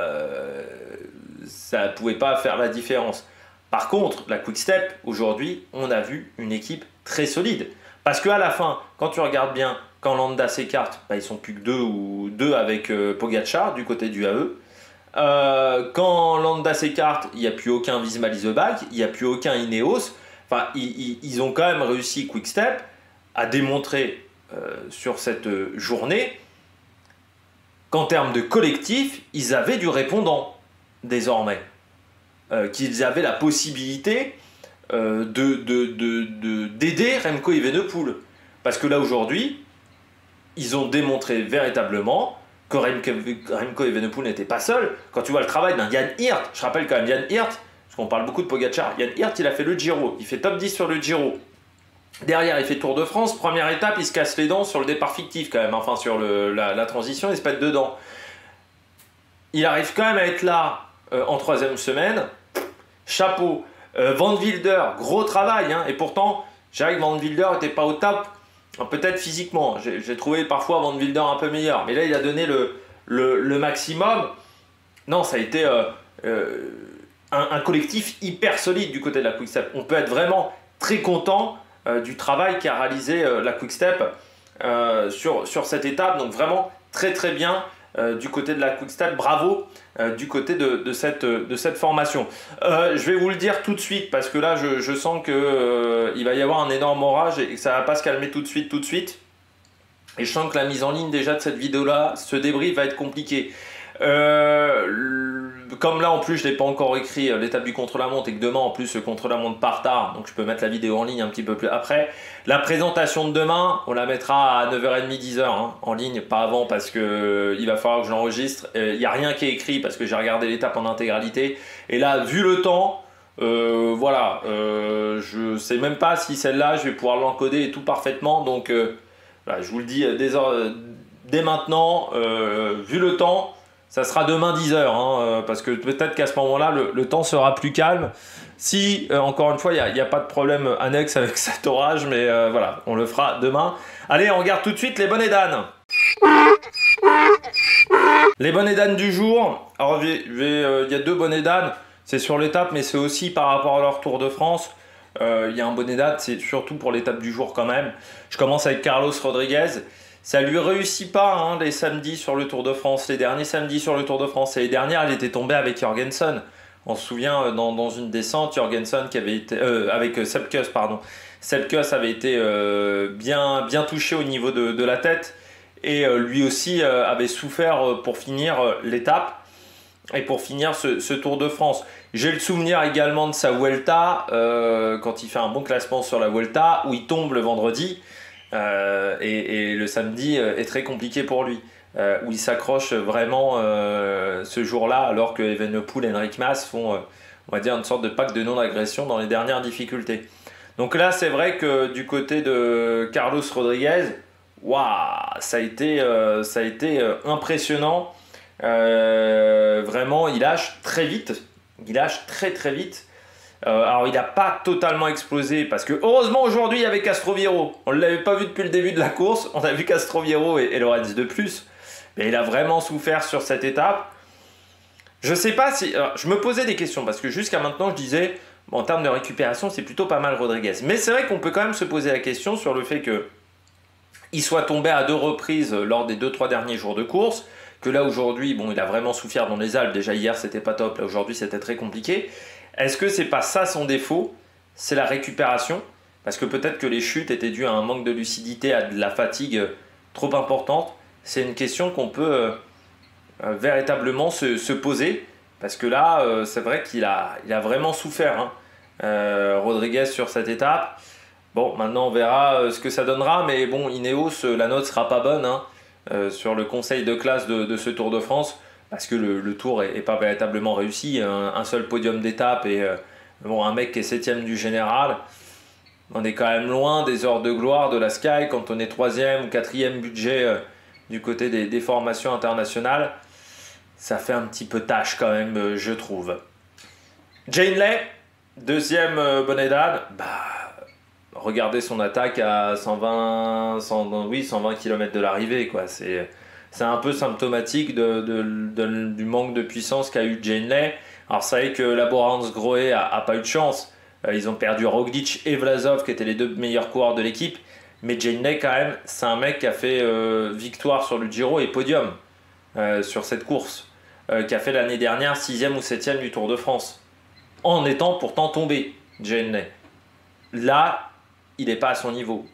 ça ne pouvait pas faire la différence. Par contre, la Quick Step, aujourd'hui, on a vu une équipe très solide. Parce qu'à la fin, quand tu regardes bien, quand Landa s'écarte, bah, ils sont plus que deux avec Pogacar du côté du AE. Quand Landa s'écarte, il n'y a plus aucun Visma Leaseback, il n'y a plus aucun Ineos. Enfin, ils ont quand même réussi Quick Step à démontrer sur cette journée qu'en termes de collectif, ils avaient du répondant désormais. Qu'ils avaient la possibilité d'aider Remco Evenepoel. Parce que là aujourd'hui, ils ont démontré véritablement que Remco Evenepoel n'était pas seul. Quand tu vois le travail d'un Jan Hirt, je rappelle quand même Jan Hirt, parce qu'on parle beaucoup de Pogacar, Jan Hirt il a fait le Giro, il fait top 10 sur le Giro. Derrière il fait Tour de France, première étape il se casse les dents sur le départ fictif quand même, enfin sur la transition il se pète dedans. Il arrive quand même à être là en troisième semaine, chapeau. Van Wilder, gros travail, hein, et pourtant, je dirais que Van Wilder n'était pas au top, peut-être physiquement. J'ai trouvé parfois Van Wilder un peu meilleur, mais là, il a donné le maximum. Non, ça a été un collectif hyper solide du côté de la Quick Step. On peut être vraiment très content du travail qu'a réalisé la Quick Step sur cette étape, donc vraiment très très bien. Du côté de la Quick Step, bravo du côté de cette formation. Je vais vous le dire tout de suite parce que là je sens qu'il va y avoir un énorme orage et que ça ne va pas se calmer tout de suite. Et je sens que la mise en ligne déjà de cette vidéo là, ce débrief va être compliqué. Comme là en plus je ne l'ai pas encore écrit l'étape du contre-la-montre et que demain en plus le contre-la-montre part tard, donc je peux mettre la vidéo en ligne un petit peu plus après. La présentation de demain, on la mettra à 9h30, 10h hein, en ligne, pas avant parce que il va falloir que je l'enregistre. Il n'y a rien qui est écrit parce que j'ai regardé l'étape en intégralité. Et là, vu le temps, voilà, je ne sais même pas si celle-là je vais pouvoir l'encoder et tout parfaitement. Donc voilà, je vous le dis dès maintenant, vu le temps. Ça sera demain 10h, hein, parce que peut-être qu'à ce moment-là, le temps sera plus calme. Si, encore une fois, il n'y a pas de problème annexe avec cet orage, mais voilà, on le fera demain. Allez, on regarde tout de suite les bonnets d'âne. Les bonnets d'âne du jour. Alors, il y a deux bonnets d'âne. C'est sur l'étape, mais c'est aussi par rapport à leur Tour de France. Il y a un bonnet d'âne, c'est surtout pour l'étape du jour quand même. Je commence avec Carlos Rodriguez. Ça lui réussit pas hein, les samedis sur le Tour de France, les derniers samedis sur le Tour de France. Et les dernières, elle était tombée avec Jorgensen. On se souvient dans une descente, Jorgensen qui avait été avec Sepp Kuss, pardon. Sepp Kuss avait été bien touché au niveau de la tête et lui aussi avait souffert pour finir l'étape et pour finir ce Tour de France. J'ai le souvenir également de sa Vuelta quand il fait un bon classement sur la Vuelta où il tombe le vendredi. Et le samedi est très compliqué pour lui où il s'accroche vraiment ce jour-là alors que Evenepoel et Enric Mas font on va dire une sorte de pacte de non-agression dans les dernières difficultés. Donc là c'est vrai que du côté de Carlos Rodriguez ça a été impressionnant. Vraiment il lâche très vite, il lâche très vite. Alors il n'a pas totalement explosé parce que heureusement aujourd'hui il y avait Castroviejo. On ne l'avait pas vu depuis le début de la course. On a vu Castroviejo et Lorenz de plus. Mais il a vraiment souffert sur cette étape. Je sais pas si... Alors, je me posais des questions parce que jusqu'à maintenant je disais en termes de récupération c'est plutôt pas mal Rodriguez. Mais c'est vrai qu'on peut quand même se poser la question sur le fait qu'il soit tombé à 2 reprises lors des 2-3 derniers jours de course. Que là aujourd'hui bon il a vraiment souffert dans les Alpes. Déjà hier c'était pas top. Là aujourd'hui c'était très compliqué. Est-ce que c'est pas ça son défaut? C'est la récupération? Parce que peut-être que les chutes étaient dues à un manque de lucidité, à de la fatigue trop importante. C'est une question qu'on peut véritablement se poser. Parce que là, c'est vrai qu'il a vraiment souffert, hein, Rodriguez sur cette étape. Bon, maintenant on verra ce que ça donnera. Mais bon, Ineos, la note sera pas bonne hein, sur le conseil de classe de ce Tour de France. Parce que le tour n'est pas véritablement réussi. Un seul podium d'étape et bon, un mec qui est 7ème du général. On est quand même loin des heures de gloire de la Sky quand on est 3e ou 4e budget du côté des formations internationales. Ça fait un petit peu tâche quand même, je trouve. Jane Lay, 2e bonnet d'âne. Regardez son attaque à 120 km de l'arrivée, quoi. C'est un peu symptomatique du manque de puissance qu'a eu Jane Lay. Alors c'est vrai que Laborance-Grohe a pas eu de chance. Ils ont perdu Roglic et Vlasov qui étaient les deux meilleurs coureurs de l'équipe. Mais Jay Hindley quand même, c'est un mec qui a fait victoire sur le Giro et podium sur cette course. Qui a fait l'année dernière 6e ou 7e du Tour de France. En étant pourtant tombé, Jay Hindley. Là, il n'est pas à son niveau.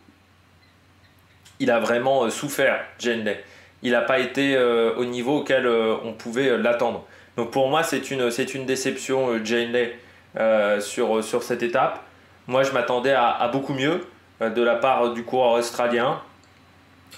Il a vraiment souffert, Jay Hindley. Il n'a pas été au niveau auquel on pouvait l'attendre. Donc pour moi, c'est une déception, Jay Hindley, sur cette étape. Moi, je m'attendais à beaucoup mieux de la part du coureur australien.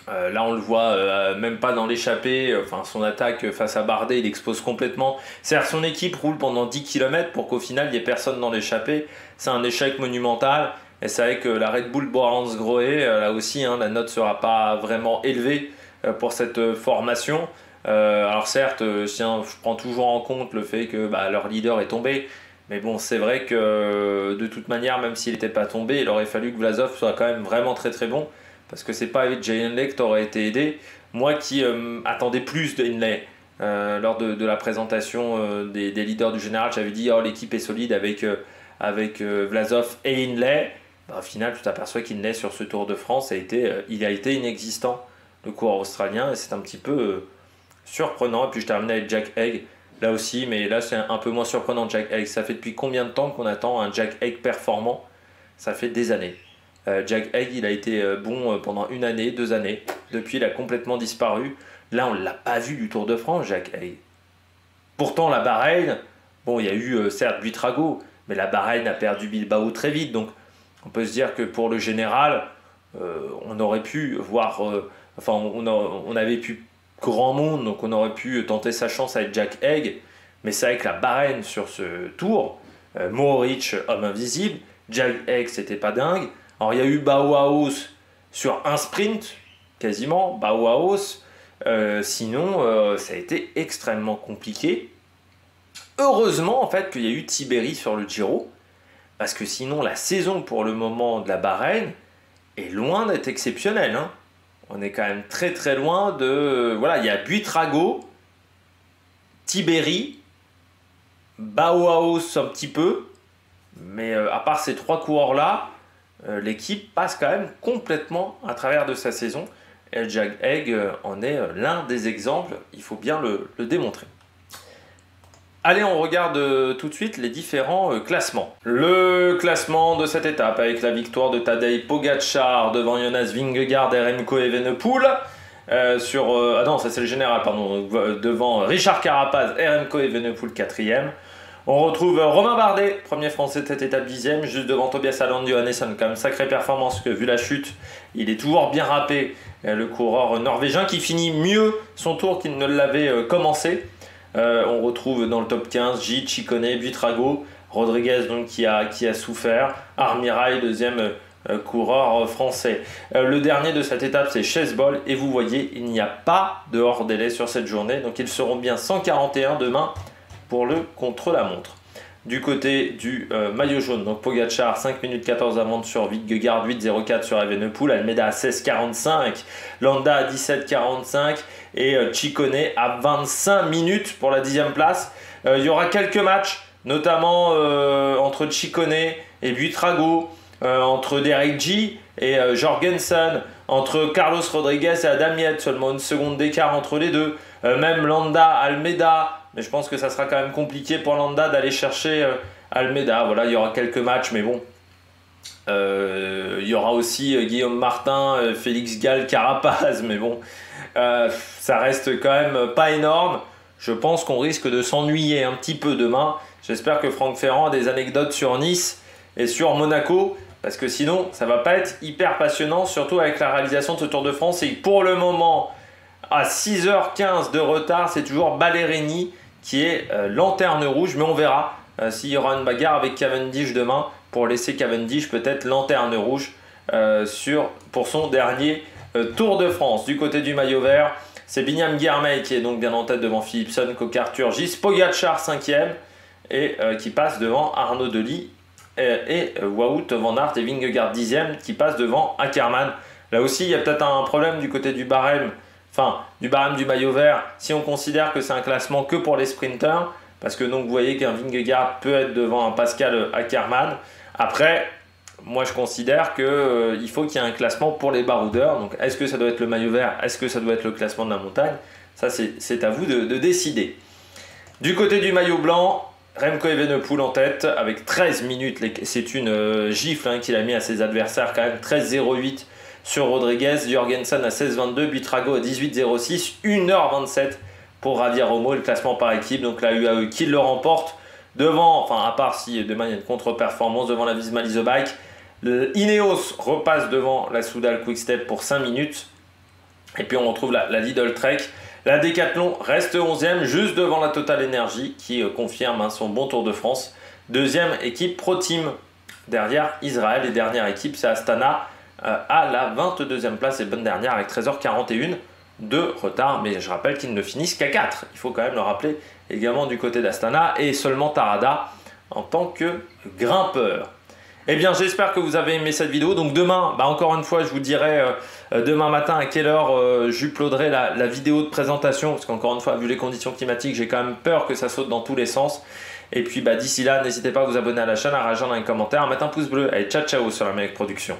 Là, on le voit même pas dans l'échappée. Enfin, son attaque face à Bardet, il expose complètement. C'est-à-dire son équipe roule pendant 10 km pour qu'au final, il n'y ait personne dans l'échappée. C'est un échec monumental. Et c'est vrai que la Red Bull Borans-Grohe, là aussi, la note ne sera pas vraiment élevée pour cette formation. Alors certes, je prends toujours en compte le fait que leur leader est tombé. Mais bon, c'est vrai que de toute manière, même s'il n'était pas tombé, il aurait fallu que Vlasov soit quand même vraiment très très bon. Parce que c'est pas avec Jay Hindley que tu aurais été aidé. Moi qui attendais plus de Hindley lors de la présentation des leaders du général, j'avais dit l'équipe est solide avec Vlasov et Hindley. Au final, tu t'aperçois qu'Hindley sur ce Tour de France il a été inexistant, le coureur australien, et c'est un petit peu surprenant. Et puis je terminais avec Jack Haig, là aussi, mais là c'est un peu moins surprenant. Jack Haig, ça fait depuis combien de temps qu'on attend un Jack Haig performant? Ça fait des années. Jack Haig, il a été bon pendant 1 année, 2 années. Depuis, il a complètement disparu. Là, on ne l'a pas vu du Tour de France, Jack Haig. Pourtant, la Bahreïn, bon, il y a eu certes Buitrago, mais la Bahreïn a perdu Bilbao très vite. Donc, on peut se dire que pour le général, on aurait pu voir... on avait pu grand monde, donc on aurait pu tenter sa chance avec Jack Haig. Mais c'est vrai que la Bahreïn, sur ce tour, Mohoric, homme invisible, Jack Haig, c'était pas dingue. Alors il y a eu Bauhaus sur un sprint, quasiment, Bauhaus. Sinon, ça a été extrêmement compliqué. Heureusement, en fait, qu'il y a eu Tiberi sur le Giro. Parce que sinon, la saison pour le moment de la Bahreïn est loin d'être exceptionnelle. On est quand même très très loin de... Voilà, il y a Buitrago, Tiberi, Bauhaus un petit peu. Mais à part ces 3 coureurs-là, l'équipe passe quand même complètement à travers de sa saison. Et Jack Haig en est l'un des exemples, il faut bien le démontrer. Allez, on regarde tout de suite les différents classements. Le classement de cette étape avec la victoire de Tadej Pogačar devant Jonas Vingegaard et Remco Evenepoel. Ah non, ça c'est le général, pardon. Devant Richard Carapaz et Remco Evenepoel 4e. On retrouve Romain Bardet, premier français de cette étape 10e, juste devant Tobias Aland Johannesson. Quand même sacrée performance, que vu la chute, il est toujours bien râpé, le coureur norvégien qui finit mieux son tour qu'il ne l'avait commencé. On retrouve dans le top 15 Gilles, Ciccone, Buitrago, Rodriguez donc, qui a souffert, Armirail, deuxième coureur français. Le dernier de cette étape, c'est Chesbol, et vous voyez, il n'y a pas de hors-délai sur cette journée, donc ils seront bien 141 demain pour le contre-la-montre. Du côté du maillot jaune, donc Pogačar 5 minutes 14 avant sur Vingegaard, 8.04 sur Evenepoel, Almeida à 16.45, Landa à 17.45 et Ciccone à 25 minutes pour la 10e place. Il y aura quelques matchs, notamment entre Ciccone et Buitrago, entre Derek G et Jorgensen, entre Carlos Rodriguez et Adam Yates, seulement 1 seconde d'écart entre les deux. Même Landa, Almeida, mais je pense que ça sera quand même compliqué pour Landa d'aller chercher Almeida. Voilà, il y aura quelques matchs, mais bon. Il y aura aussi Guillaume Martin, Félix Gall, Carapaz, mais bon. Ça reste quand même pas énorme. Je pense qu'on risque de s'ennuyer un petit peu demain. J'espère que Franck Ferrand a des anecdotes sur Nice et sur Monaco, parce que sinon, ça va pas être hyper passionnant, surtout avec la réalisation de ce Tour de France. Et pour le moment, à 6h15 de retard, c'est toujours Ballerini qui est lanterne rouge, mais on verra s'il y aura une bagarre avec Cavendish demain pour laisser Cavendish peut-être lanterne rouge pour son dernier Tour de France. Du côté du maillot vert, c'est Binyam Girmay qui est donc bien en tête devant Philipsen, Cocartur, Gis, Pogačar 5e et qui passe devant Arnaud Delis et Wout van Aert et Vingegaard 10e qui passe devant Ackermann. Là aussi, il y a peut-être un problème du côté du barème. Enfin, du barème du maillot vert, si on considère que c'est un classement que pour les sprinters, Parce que donc vous voyez qu'un Vingegaard peut être devant un Pascal Ackermann. Après, moi je considère qu'il faut qu'il y ait un classement pour les baroudeurs. Donc est-ce que ça doit être le maillot vert? Est-ce que ça doit être le classement de la montagne? Ça c'est à vous de décider. Du côté du maillot blanc, Remco Evenepoel en tête avec 13 minutes. C'est une gifle qu'il a mis à ses adversaires quand même. 13,08 sur Rodriguez, Jorgensen à 16,22, Buitrago à 18,06, 1h27 pour Javier Romo, le classement par équipe. Donc la UAE qui le remporte devant, enfin à part si demain il y a une contre-performance, devant la Visma Leasebike. Le Ineos repasse devant la Soudal Quick-Step pour 5 minutes. Et puis on retrouve la Lidl Trek. La Decathlon reste 11e, juste devant la Total Energy qui confirme son bon Tour de France. Deuxième équipe Pro Team derrière Israël. Et dernière équipe, c'est Astana à la 22e place et bonne dernière avec 13h41 de retard. Mais je rappelle qu'ils ne finissent qu'à 4. Il faut quand même le rappeler également du côté d'Astana et seulement Tarada en tant que grimpeur. Eh bien, j'espère que vous avez aimé cette vidéo. Donc demain, encore une fois, je vous dirai demain matin à quelle heure j'uploaderai la vidéo de présentation. Parce qu'encore une fois, vu les conditions climatiques, j'ai quand même peur que ça saute dans tous les sens. Et puis d'ici là, n'hésitez pas à vous abonner à la chaîne, à réagir dans les commentaires, à mettre un pouce bleu. Allez, ciao ciao sur la Mec Production.